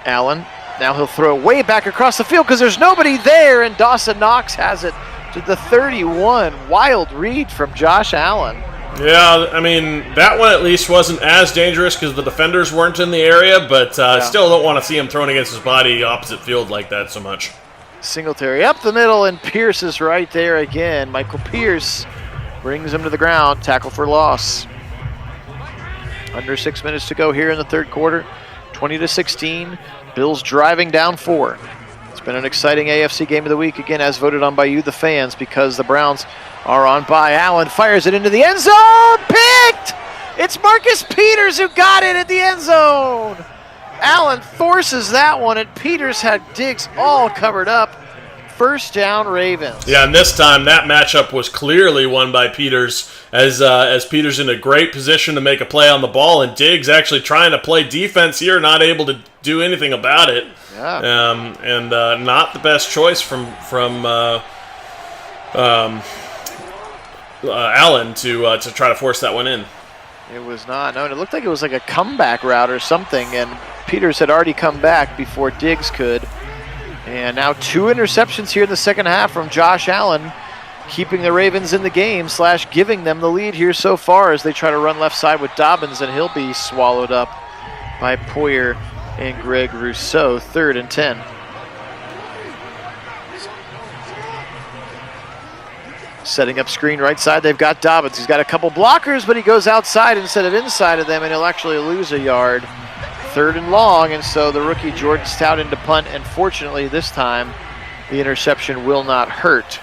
Allen, now he'll throw way back across the field because there's nobody there, and Dawson Knox has it to the 31. Wild read from Josh Allen. Yeah, I mean, that one at least wasn't as dangerous because the defenders weren't in the area, but still don't want to see him thrown against his body opposite field like that so much. Singletary up the middle, and Pierce is right there again. Michael Pierce brings him to the ground. Tackle for loss. Under 6 minutes to go here in the third quarter. 20-16. Bills driving down 4. It's been an exciting AFC game of the week, again, as voted on by you, the fans, because the Browns are on bye. Allen fires it into the end zone. Picked! It's Marcus Peters who got it at the end zone. Allen forces that one, and Peters had Diggs all covered up. First down, Ravens. Yeah, and this time that matchup was clearly won by Peters, as Peters in a great position to make a play on the ball, and Diggs actually trying to play defense here, not able to do anything about it. Yeah. And not the best choice from Allen to try to force that one in. It was not. No, it looked like it was like a comeback route or something, and Peters had already come back before Diggs could. And now 2 interceptions here in the second half from Josh Allen, keeping the Ravens in the game / giving them the lead here so far as they try to run left side with Dobbins, and he'll be swallowed up by Poyer and Greg Rousseau. 3rd and 10. Setting up screen right side, they've got Dobbins. He's got a couple blockers, but he goes outside instead of inside of them, and he'll actually lose a yard. 3rd and long, and so the rookie Jordan Stout into punt, and fortunately this time the interception will not hurt.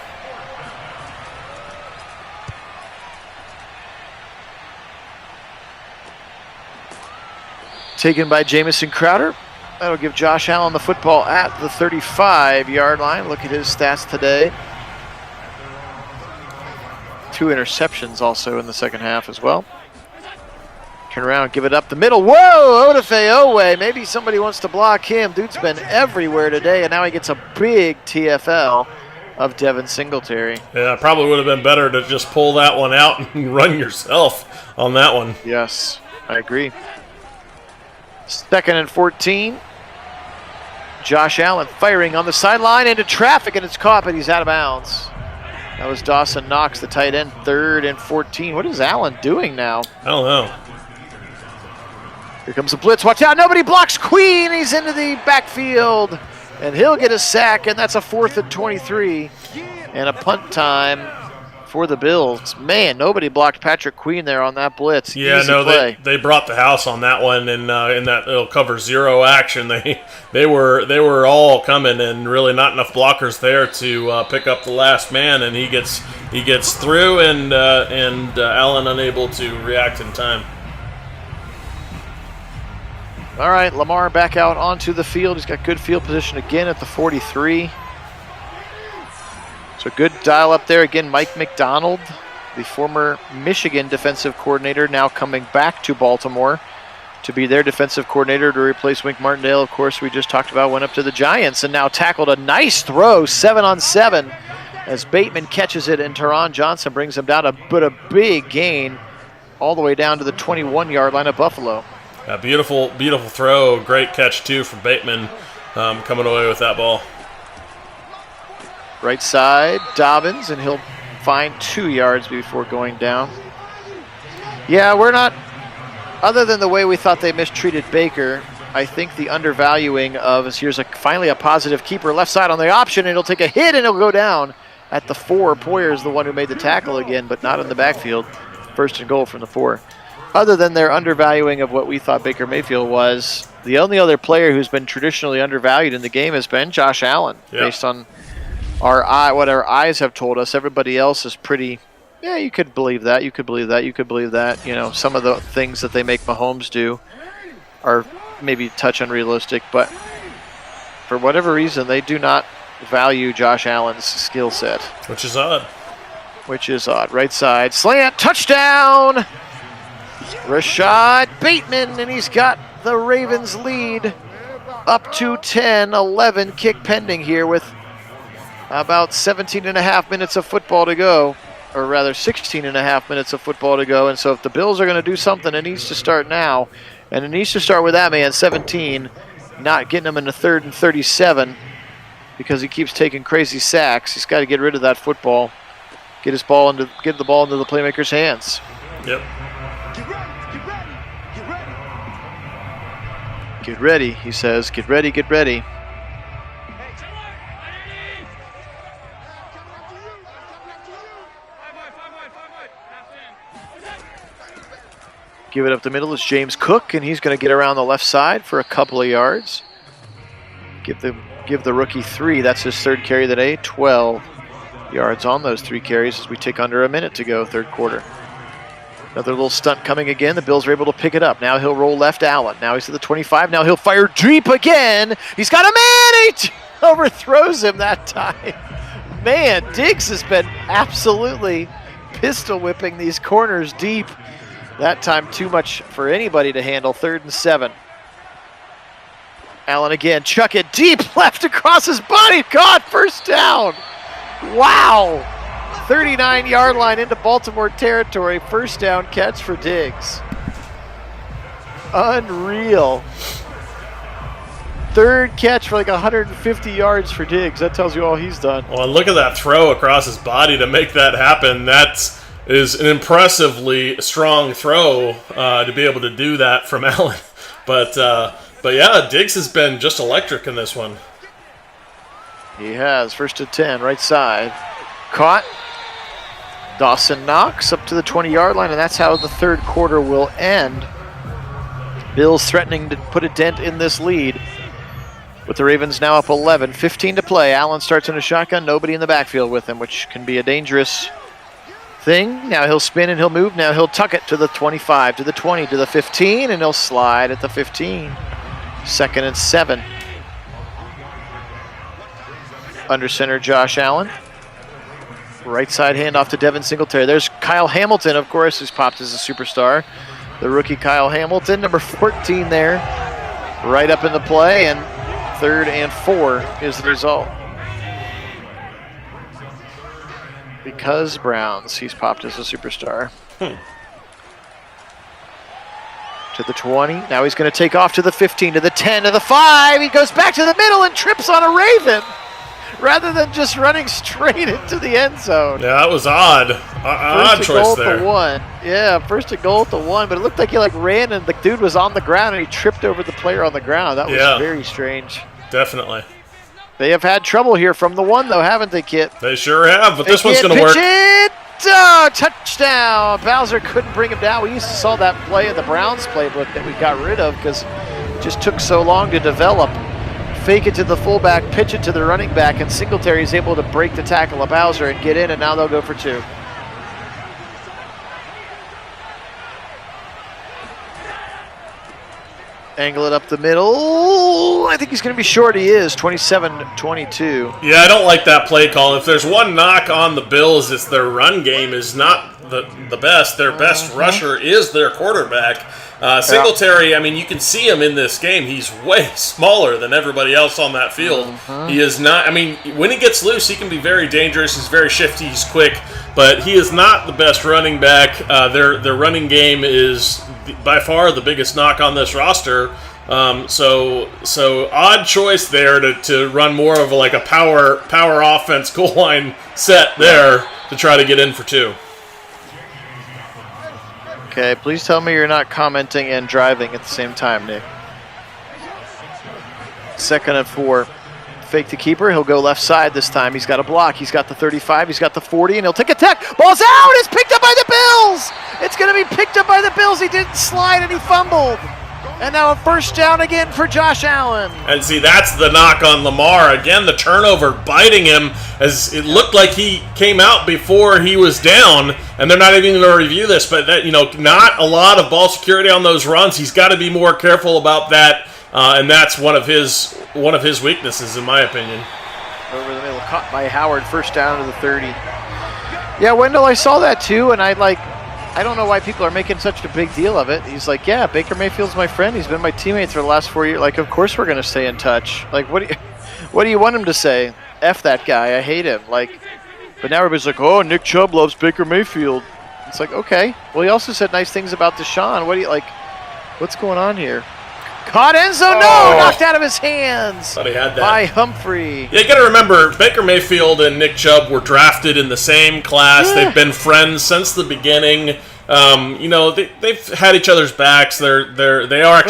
Taken by Jamison Crowder. That'll give Josh Allen the football at the 35-yard line. Look at his stats today. 2 interceptions also in the second half as well. Turn around, give it up the middle. Whoa, Odafe Owe. Maybe somebody wants to block him. Dude's been everywhere today, and now he gets a big TFL of Devin Singletary. Yeah, probably would have been better to just pull that one out and run yourself on that one. Yes, I agree. 2nd and 14. Josh Allen firing on the sideline into traffic, and it's caught, but he's out of bounds. That was Dawson Knox, the tight end. 3rd and 14. What is Allen doing now? I don't know. Here comes a blitz. Watch out. Nobody blocks Queen. He's into the backfield, and he'll get a sack, and that's a 4th and 23. And a punt time for the Bills. Man, nobody blocked Patrick Queen there on that blitz. Yeah, Easy no, play. they brought the house on that one, and in that it'll cover 0 action. They were all coming, and really not enough blockers there to pick up the last man, and he gets through, and Allen unable to react in time. All right, Lamar back out onto the field. He's got good field position again at the 43. So good dial up there. Again, Mike McDonald, the former Michigan defensive coordinator, now coming back to Baltimore to be their defensive coordinator to replace Wink Martindale. Of course, we just talked about, went up to the Giants and now tackled a nice throw, 7-on-7, as Bateman catches it and Teron Johnson brings him down, but a big gain all the way down to the 21-yard line of Buffalo. A beautiful, beautiful throw. Great catch, too, from Bateman coming away with that ball. Right side, Dobbins, and he'll find 2 yards before going down. Yeah, we're not, other than the way we thought they mistreated Baker, I think the undervaluing of is here's finally a positive keeper left side on the option, and he'll take a hit and he'll go down at the 4. Poyer is the one who made the tackle again, but not in the backfield. 1st and goal from the 4. Other than their undervaluing of what we thought Baker Mayfield was, the only other player who's been traditionally undervalued in the game has been Josh Allen, based on what our eyes have told us. Everybody else is pretty, yeah, you could believe that, you could believe that, you could believe that. You know, some of the things that they make Mahomes do are maybe touch unrealistic, but for whatever reason, they do not value Josh Allen's skill set. Which is odd. Right side, slant, touchdown! Rashad Bateman, and he's got the Ravens lead up to 10-11. Kick pending here with about 17.5 minutes of football to go, or rather 16.5 minutes of football to go. And so if the Bills are going to do something, it needs to start now. And it needs to start with that man, 17, not getting him in the 3rd and 37 because he keeps taking crazy sacks. He's got to get rid of that football, get the ball into the playmaker's hands. Yep. Get ready, he says. Get ready, get ready. Give it up the middle is James Cook, and he's going to get around the left side for a couple of yards. Give the rookie 3. That's his 3rd carry of the day. 12 yards on those 3 carries as we take under a minute to go, 3rd quarter. Another little stunt coming again. The Bills are able to pick it up. Now he'll roll left Allen. Now he's at the 25. Now he'll fire deep again. He's got a man. He overthrows him that time. Man, Diggs has been absolutely pistol whipping these corners deep. That time too much for anybody to handle. 3rd and 7. Allen again. Chuck it deep left across his body. Caught. First down. Wow. 39-yard line into Baltimore territory. First down catch for Diggs. Unreal. 3rd catch for like 150 yards for Diggs. That tells you all he's done. Well, and look at that throw across his body to make that happen. That is an impressively strong throw to be able to do that from Allen. But yeah, Diggs has been just electric in this one. He has. 1st and 10, right side. Caught. Dawson Knox up to the 20-yard line, and that's how the 3rd quarter will end. Bills threatening to put a dent in this lead, with the Ravens now up 11. 15 to play. Allen starts in a shotgun. Nobody in the backfield with him, which can be a dangerous thing. Now he'll spin and he'll move. Now he'll tuck it to the 25, to the 20, to the 15, and he'll slide at the 15. 2nd and 7. Under center, Josh Allen. Right side handoff to Devin Singletary. There's Kyle Hamilton, of course, who's popped as a superstar. The rookie Kyle Hamilton, number 14 there. Right up in the play, and 3rd and 4 is the result. Because Browns, he's popped as a superstar. To the 20. Now he's going to take off to the 15, to the 10, to the 5. He goes back to the middle and trips on a Raven, rather than just running straight into the end zone. Yeah, that was odd. Odd choice there. 1st and goal at the 1. Yeah, 1st and goal at the 1, but it looked like he ran and the dude was on the ground and he tripped over the player on the ground. That was very strange. Definitely. They have had trouble here from the 1, though, haven't they, Kit? They sure have, but this one's going to work. It! Oh, touchdown! Bowser couldn't bring him down. We used to saw that play in the Browns playbook that we got rid of because it just took so long to develop. Fake it to the fullback, pitch it to the running back, and Singletary is able to break the tackle of Bowser and get in, and now they'll go for 2. Angle it up the middle. I think he's going to be short. He is. 27-22. Yeah, I don't like that play call. If there's one knock on the Bills, it's their run game is not the best. Their best rusher is their quarterback. Singletary, I mean, you can see him in this game. He's way smaller than everybody else on that field. He is not, I mean, when he gets loose, he can be very dangerous. He's very shifty. He's quick. But he is not the best running back. Their running game is by far the biggest knock on this roster. So odd choice there to run more of like a power offense goal line set there to try to get in for 2. Okay, please tell me you're not commenting and driving at the same time, Nick. 2nd and 4. Fake the keeper. He'll go left side this time. He's got a block. He's got the 35. He's got the 40, and he'll take a tech. Ball's out. It's picked up by the Bills. It's going to be picked up by the Bills. He didn't slide, and he fumbled. And now a 1st down again for Josh Allen. And see, that's the knock on Lamar. Again, the turnover biting him as it looked like he came out before he was down. And they're not even going to review this, but that, not a lot of ball security on those runs. He's got to be more careful about that. And that's one of his weaknesses, in my opinion. Over the middle, caught by Howard, 1st down to the 30. Yeah, Wendell, I saw that too, and I don't know why people are making such a big deal of it. He's like, yeah, Baker Mayfield's my friend. He's been my teammate for the last 4 years. Like, of course we're going to stay in touch. Like, what do you want him to say? F that guy. I hate him. Like, but now everybody's like, oh, Nick Chubb loves Baker Mayfield. It's like, okay. Well, he also said nice things about Deshaun. What's going on here? Caught end zone, no! Knocked out of his hands. Thought he had that. By Humphrey. Yeah, you got to remember, Baker Mayfield and Nick Chubb were drafted in the same class. Yeah. They've been friends since the beginning. They've had each other's backs. They are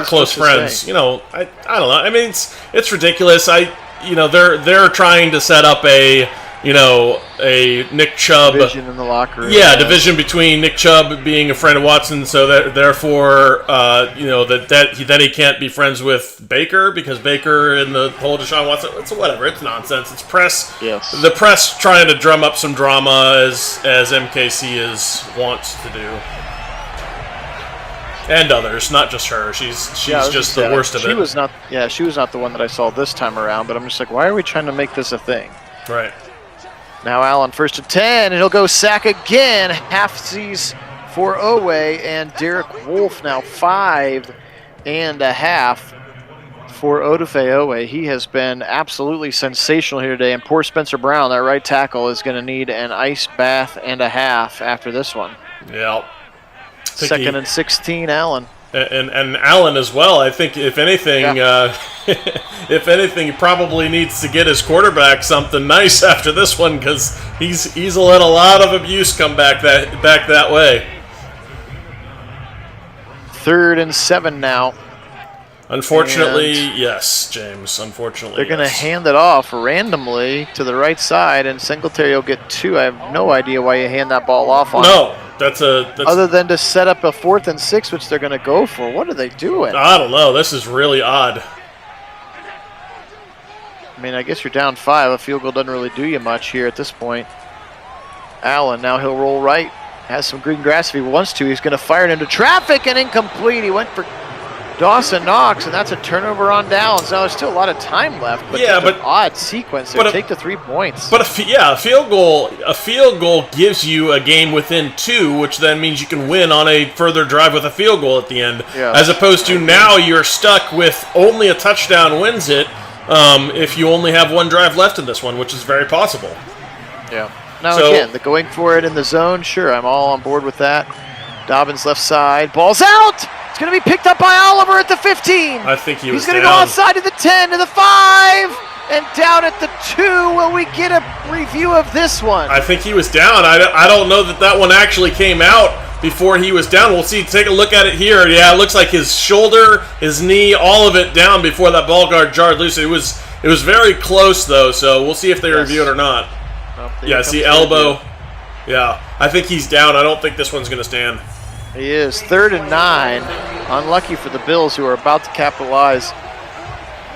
close friends. I don't know. I mean, it's ridiculous. They're trying to set up a Nick Chubb division in the locker room. Yeah, division between Nick Chubb being a friend of Watson, so that therefore, then he can't be friends with Baker because Baker and the whole Deshaun Watson. It's whatever. It's nonsense. It's press. Yes. The press trying to drum up some drama as MKC is wants to do. And others, not just her. She's just the worst of it. She was not the one that I saw this time around, but I'm just like, why are we trying to make this a thing? Right. Now Allen, 1st and 10, and he'll go sack again. Halfsies for Owe, and Derek Wolf now 5.5 for Odafe Owe. He has been absolutely sensational here today, and poor Spencer Brown, that right tackle, is going to need an ice bath and a half after this one. Yeah. 2nd and 16, Allen. And Allen as well. I think if anything, if anything, he probably needs to get his quarterback something nice after this one, because he's let a lot of abuse come back that way. 3rd and 7 now. Unfortunately, yes, James. Unfortunately, they're going to hand it off randomly to the right side, and Singletary will get 2. I have no idea why you hand that ball off on. No. Other than to set up a 4th and 6, which they're going to go for. What are they doing? I don't know. This is really odd. I mean, I guess you're down 5. A field goal doesn't really do you much here at this point. Allen, now he'll roll right. Has some green grass if he wants to. He's going to fire it into traffic and incomplete. He went for Dawson Knox, and that's a turnover on downs. Now, there's still a lot of time left, but an odd sequence there. Take the 3 points. But a field goal gives you a game within 2, which then means you can win on a further drive with a field goal at the end, as opposed to now you're stuck with only a touchdown wins it if you only have 1 drive left in this one, which is very possible. Yeah. Now, again, the going for it in the zone, sure, I'm all on board with that. Dobbins left side, ball's out! It's going to be picked up by Oliver at the 15. I think he's going to go outside to the 10, to the 5, and down at the 2. Will we get a review of this one? I think he was down. I don't know that one actually came out before he was down. We'll see. Take a look at it here. Yeah, it looks like his shoulder, his knee, all of it down before that ball guard jarred loose. It was very close, though, so we'll see if they review it or not. See, elbow. Yeah, I think he's down. I don't think this one's going to stand. He is. 3rd and 9. Unlucky for the Bills, who are about to capitalize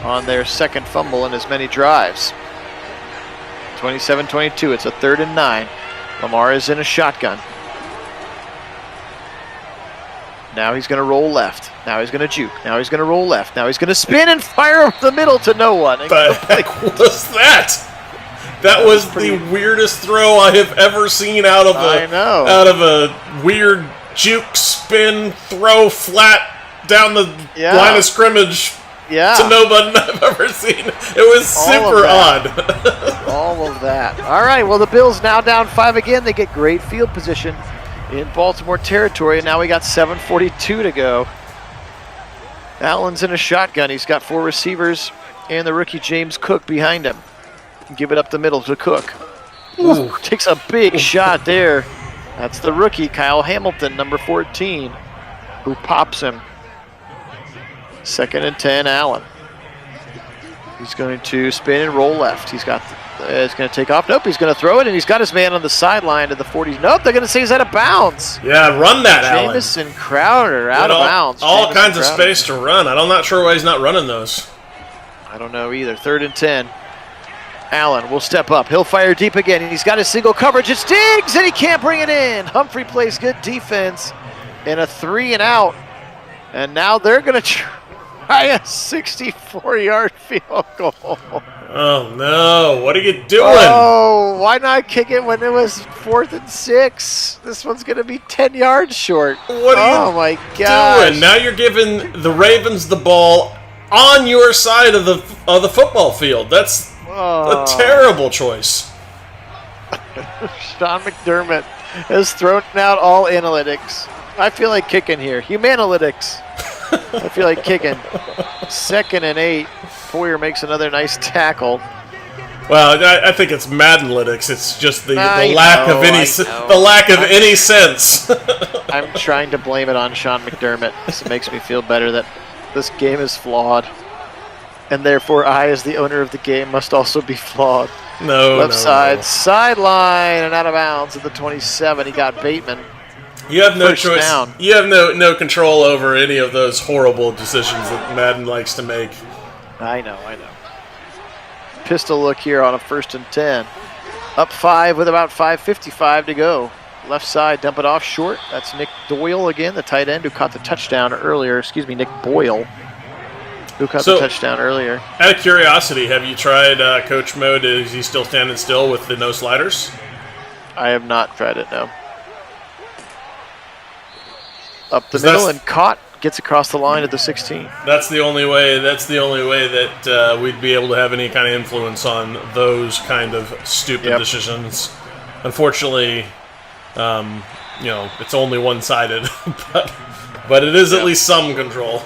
on their 2nd fumble in as many drives. 27-22. It's a 3rd and 9. Lamar is in a shotgun. Now he's going to roll left. Now he's going to juke. Now he's going to roll left. Now he's going to spin and fire over the middle to no one. What the heck was that? That was the weirdest throw I have ever seen out of a weird juke, spin, throw flat down the line of scrimmage to nobody I've ever seen. It was super odd. All of that. All right, well, the Bills now down 5 again. They get great field position in Baltimore territory, and now we got 7:42 to go. Allen's in a shotgun. He's got 4 receivers and the rookie James Cook behind him. Give it up the middle to Cook. Ooh, takes a big shot there. That's the rookie, Kyle Hamilton, number 14, who pops him. 2nd and 10, Allen. He's going to spin and roll left. He's going to take off. Nope, he's going to throw it, and he's got his man on the sideline to the 40. Nope, they're going to say he's out of bounds. Yeah, run that, Allen. Jamison Crowder out of bounds. All kinds of space to run. I'm not sure why he's not running those. I don't know either. 3rd and 10. Allen will step up. He'll fire deep again. He's got his single coverage. It's Diggs, and he can't bring it in. Humphrey plays good defense and a 3 and out. And now they're going to try a 64-yard field goal. Oh, no. What are you doing? Oh, why not kick it when it was 4th and 6? This one's going to be 10 yards short. What are you my gosh. doing? Now you're giving the Ravens the ball on your side of the football field. That's a terrible choice. Sean McDermott has thrown out all analytics. I feel like kicking here. Humanalytics. I feel like kicking. 2nd and 8. Poyer makes another nice tackle. Well, I think it's Maddenlytics. It's just the lack of any sense. I'm trying to blame it on Sean McDermott. It makes me feel better that this game is flawed. And therefore, I, as the owner of the game, must also be flawed. Left side, sideline, and out of bounds at the 27. He got Bateman. You have no choice. Down. You have no control over any of those horrible decisions that Madden likes to make. I know. Pistol look here on a 1st and 10. Up 5 with about 5:55 to go left side, dump it off short. That's Nick Doyle again, the tight end who caught the touchdown earlier. Excuse me, Nick Boyle, who caught the touchdown earlier. Out of curiosity, have you tried coach mode? Is he still standing still with the no sliders? I have not tried it, no. Up the middle and caught. Gets across the line at the 16. That's the only way. That's the only way that we'd be able to have any kind of influence on those kind of stupid decisions. Unfortunately, it's only one-sided, but it is at least some control.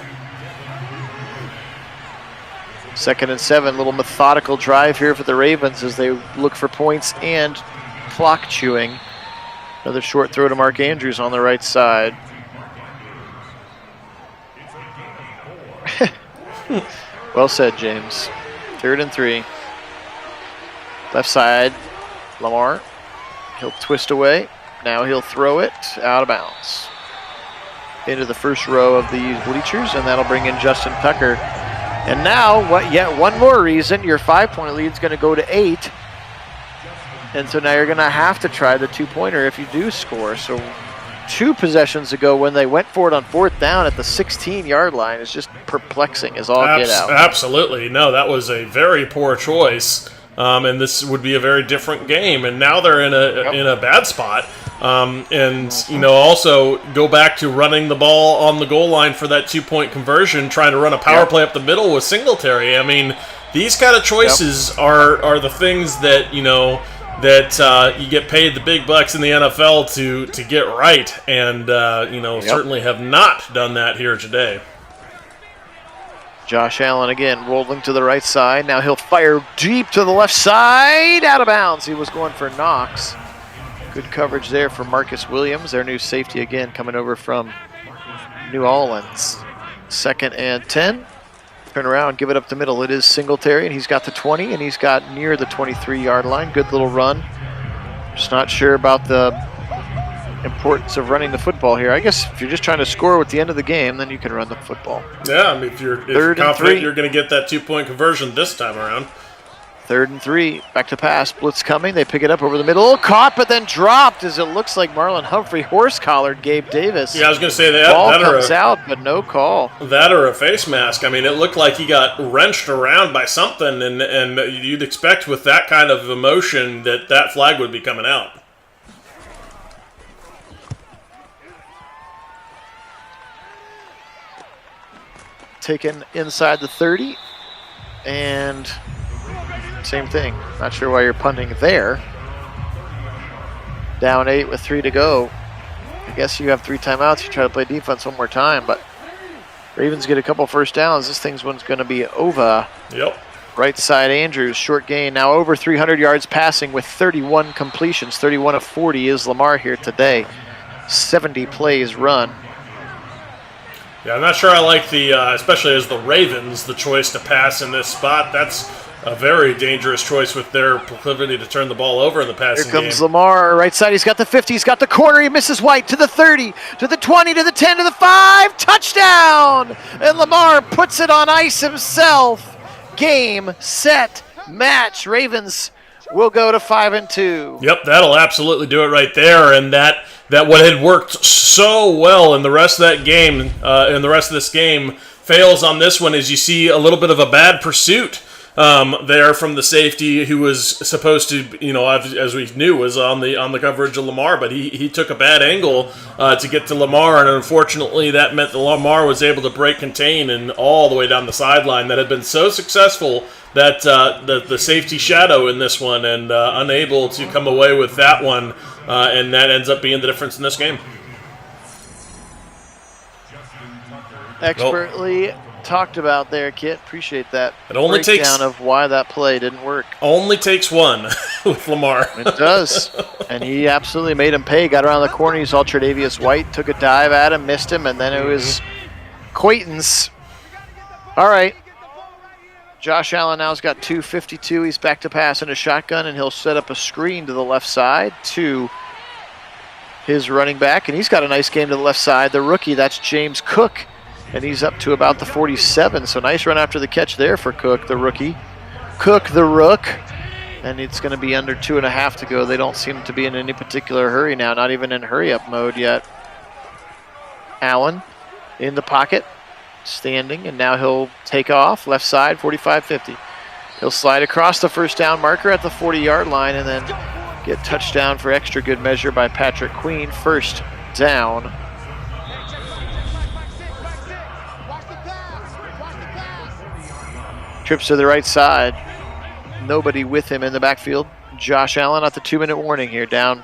2nd and 7, little methodical drive here for the Ravens as they look for points and clock chewing. Another short throw to Mark Andrews on the right side. Well said, James. 3rd and 3. Left side, Lamar. He'll twist away. Now he'll throw it out of bounds into the first row of these bleachers, and that'll bring in Justin Tucker. And now, yet one more reason, your 5-point lead is going to go to 8. And so now you're going to have to try the 2-pointer if you do score. So 2 possessions ago when they went for it on 4th down at the 16-yard line is just perplexing as all get out. Absolutely. No, that was a very poor choice. And this would be a very different game. And now they're in a bad spot. Also go back to running the ball on the goal line for that 2-point conversion, trying to run a power play up the middle with Singletary. I mean, these kind of choices are the things that, you get paid the big bucks in the NFL to get right. And, certainly have not done that here today. Josh Allen again rolling to the right side. Now he'll fire deep to the left side. Out of bounds. He was going for Knox. Good coverage there for Marcus Williams, their new safety again coming over from New Orleans. 2nd and 10. Turn around, give it up the middle. It is Singletary, and he's got the 20, and he's got near the 23-yard line. Good little run. Just not sure about the importance of running the football here. I guess if you're just trying to score with the end of the game, then you can run the football. Yeah, I mean, if you're confident you're going to get that 2-point conversion this time around. 3rd and 3, back to pass, blitz coming, they pick it up over the middle, caught but then dropped as it looks like Marlon Humphrey horse-collared Gabe Davis. Yeah, I was going to say that. Ball comes out, but no call. That or a face mask. I mean, it looked like he got wrenched around by something, and you'd expect with that kind of emotion that flag would be coming out. Taken inside the 30, and same thing. Not sure why you're punting there. Down 8 with 3 to go. I guess you have 3 timeouts. You try to play defense one more time, but Ravens get a couple first downs. This one's going to be over. Yep. Right side, Andrews, short gain. Now over 300 yards passing with 31 completions. 31 of 40 is Lamar here today. 70 plays run. Yeah, I'm not sure I like especially as the Ravens, the choice to pass in this spot. That's a very dangerous choice with their proclivity to turn the ball over in the passing game. Here comes Lamar, right side. He's got the 50. He's got the corner. He misses White to the 30, to the 20, to the 10, to the 5. Touchdown! And Lamar puts it on ice himself. Game, set, match. Ravens will go to 5-2. Yep, that'll absolutely do it right there. And that what had worked so well in the rest of that game, in the rest of this game, fails on this one as you see a little bit of a bad pursuit there from the safety who was supposed to, as we knew, was on the coverage of Lamar, but he took a bad angle to get to Lamar, and unfortunately that meant that Lamar was able to break contain and all the way down the sideline that had been so successful that the safety shadow in this one and unable to come away with that one, and that ends up being the difference in this game. Expertly talked about there, Kit. Appreciate that. It only breakdown of why that play didn't work. Only takes one with Lamar. It does. And he absolutely made him pay. Got around the corner. He saw Tre'Davious White, took a dive at him, missed him, and then it was Quayton's. All right. Josh Allen now's got 252. He's back to pass in a shotgun, and he'll set up a screen to the left side to his running back. And he's got a nice game to the left side. The rookie, that's James Cook. And he's up to about the 47. So nice run after the catch there for Cook, the rookie. Cook, the rook. and it's going to be under 2.5 to go. They don't seem to be in any particular hurry now, not even in hurry-up mode yet. Allen in the pocket, standing, and now he'll take off, left side, 45-50. He'll slide across the first down marker at the 40-yard line and then get touchdown for extra good measure by Patrick Queen. First down. Trips to the right side. Nobody with him in the backfield. Josh Allen at the 2-minute warning here, down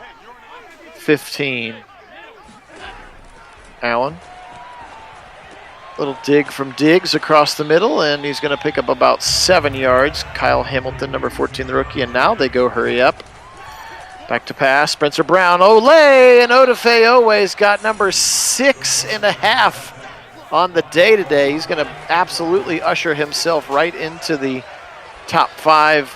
15. Allen. Little dig from Diggs across the middle, and he's going to pick up about 7 yards. Kyle Hamilton, number 14, the rookie, and now they go hurry up. Back to pass, Spencer Brown, Olay, and Odafe Owe's got number 6.5 on the day today. He's going to absolutely usher himself right into the top 5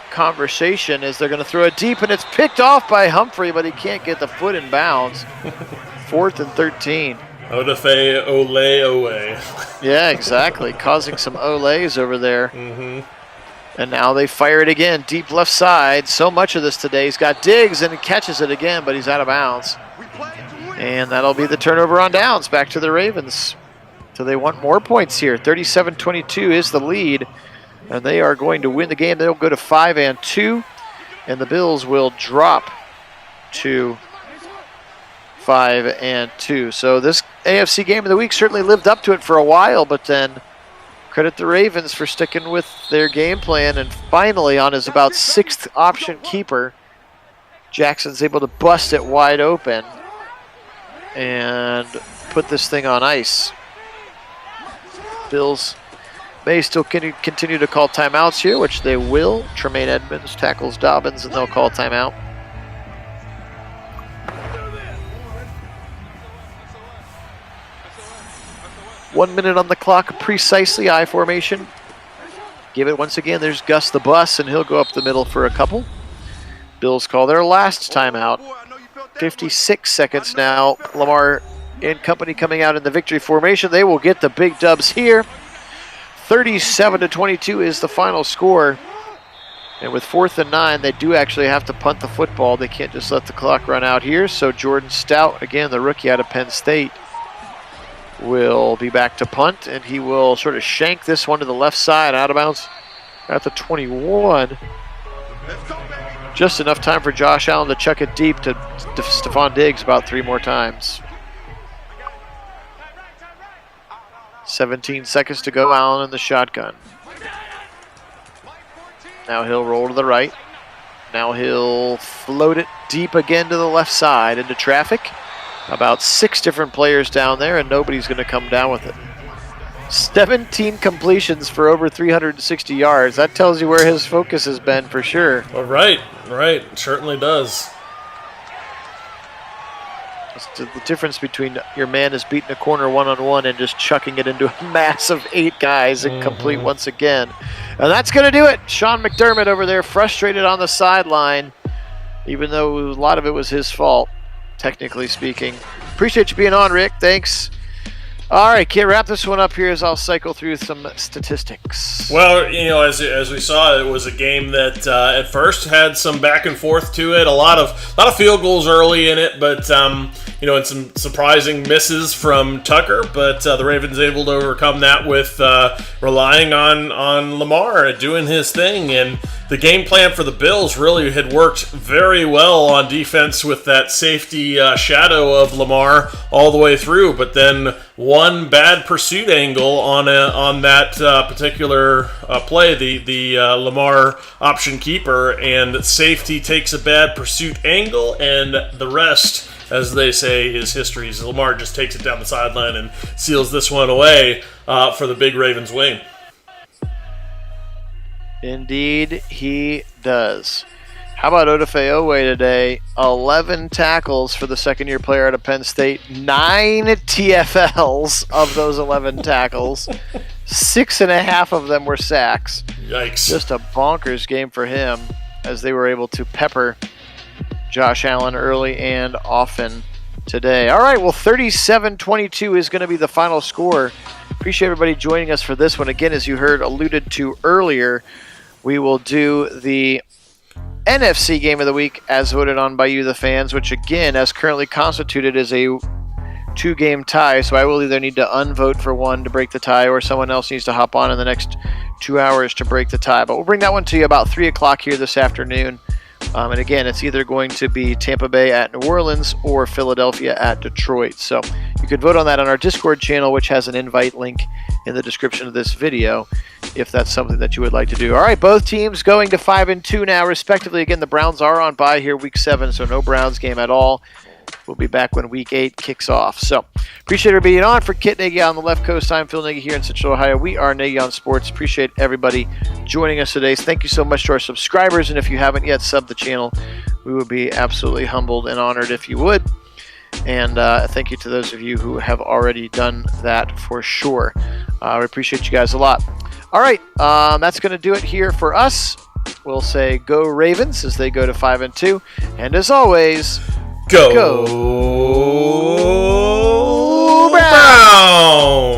conversation as they're going to throw it deep, and it's picked off by Humphrey, but he can't get the foot in bounds. 4th and 13. Odafe Owe. Yeah, exactly. Causing some olays over there. Mm-hmm. And now they fire it again, deep left side. So much of this today. He's got Diggs, and he catches it again, but he's out of bounds. And that'll be the turnover on downs. Back to the Ravens. So they want more points here. 37-22 is the lead, and they are going to win the game. They'll go to 5-2, and the Bills will drop to 5-2. So this AFC game of the week certainly lived up to it for a while, but then credit the Ravens for sticking with their game plan, and finally on his about 6th option keeper, Jackson's able to bust it wide open and put this thing on ice. Bills may still continue to call timeouts here, which they will. Tremaine Edmonds tackles Dobbins, and they'll call timeout. One minute on the clock, precisely I formation. Give it once again. There's Gus the Bus, and he'll go up the middle for a couple. Bills call their last timeout. 56 seconds now. Lamar and company coming out in the victory formation. They will get the big dubs here. 37-22 is the final score. And with 4th and 9, they do actually have to punt the football. They can't just let the clock run out here. So Jordan Stout, again, the rookie out of Penn State, will be back to punt, and he will sort of shank this one to the left side, out of bounds at the 21. Just enough time for Josh Allen to chuck it deep to Stephon Diggs about 3 more times. 17 seconds to go. Allen in the shotgun. Now he'll roll to the right. Now he'll float it deep again to the left side into traffic. About 6 different players down there, and nobody's going to come down with it. 17 completions for over 360 yards. That tells you where his focus has been for sure. Well, right. It certainly does. It's the difference between your man is beating a corner one-on-one and just chucking it into a mass of 8 guys and complete once again. And that's going to do it. Sean McDermott over there frustrated on the sideline, even though a lot of it was his fault, technically speaking. Appreciate you being on, Rick. Thanks. All right, Kit, wrap this one up here as I'll cycle through some statistics. Well, as we saw, it was a game that at first had some back and forth to it. A lot of field goals early in it, but and some surprising misses from Tucker. But the Ravens able to overcome that with relying on Lamar doing his thing. And the game plan for the Bills really had worked very well on defense with that safety shadow of Lamar all the way through. But then one bad pursuit angle on that particular play, the Lamar option keeper, and safety takes a bad pursuit angle, and the rest, as they say, is history. So Lamar just takes it down the sideline and seals this one away for the big Ravens wing. Indeed, he does. How about Odafe Owe today? 11 tackles for the second-year player out of Penn State. 9 TFLs of those 11 tackles. 6.5 of them were sacks. Yikes. Just a bonkers game for him as they were able to pepper Josh Allen early and often today. All right, well, 37-22 is going to be the final score. Appreciate everybody joining us for this one. Again, as you heard alluded to earlier, we will do the NFC Game of the Week, as voted on by you, the fans, which again, as currently constituted, is a 2-game tie. So I will either need to unvote for one to break the tie, or someone else needs to hop on in the next 2 hours to break the tie. But we'll bring that one to you about 3 o'clock here this afternoon. And again, it's either going to be Tampa Bay at New Orleans or Philadelphia at Detroit. So you could vote on that on our Discord channel, which has an invite link in the description of this video, if that's something that you would like to do. All right, both teams going to 5-2 now, respectively. Again, the Browns are on bye here week 7, so no Browns game at all. We'll be back when week 8 kicks off. So appreciate everybody being on. For Kit Nagy on the left coast, I'm Phil Nagy here in Central Ohio. We are Nagy on Sports. Appreciate everybody joining us today. Thank you so much to our subscribers, and if you haven't yet subbed the channel, we would be absolutely humbled and honored if you would. And thank you to those of you who have already done that for sure. We appreciate you guys a lot. All right, that's going to do it here for us. We'll say go Ravens as they go to 5-2. And as always, Go Browns!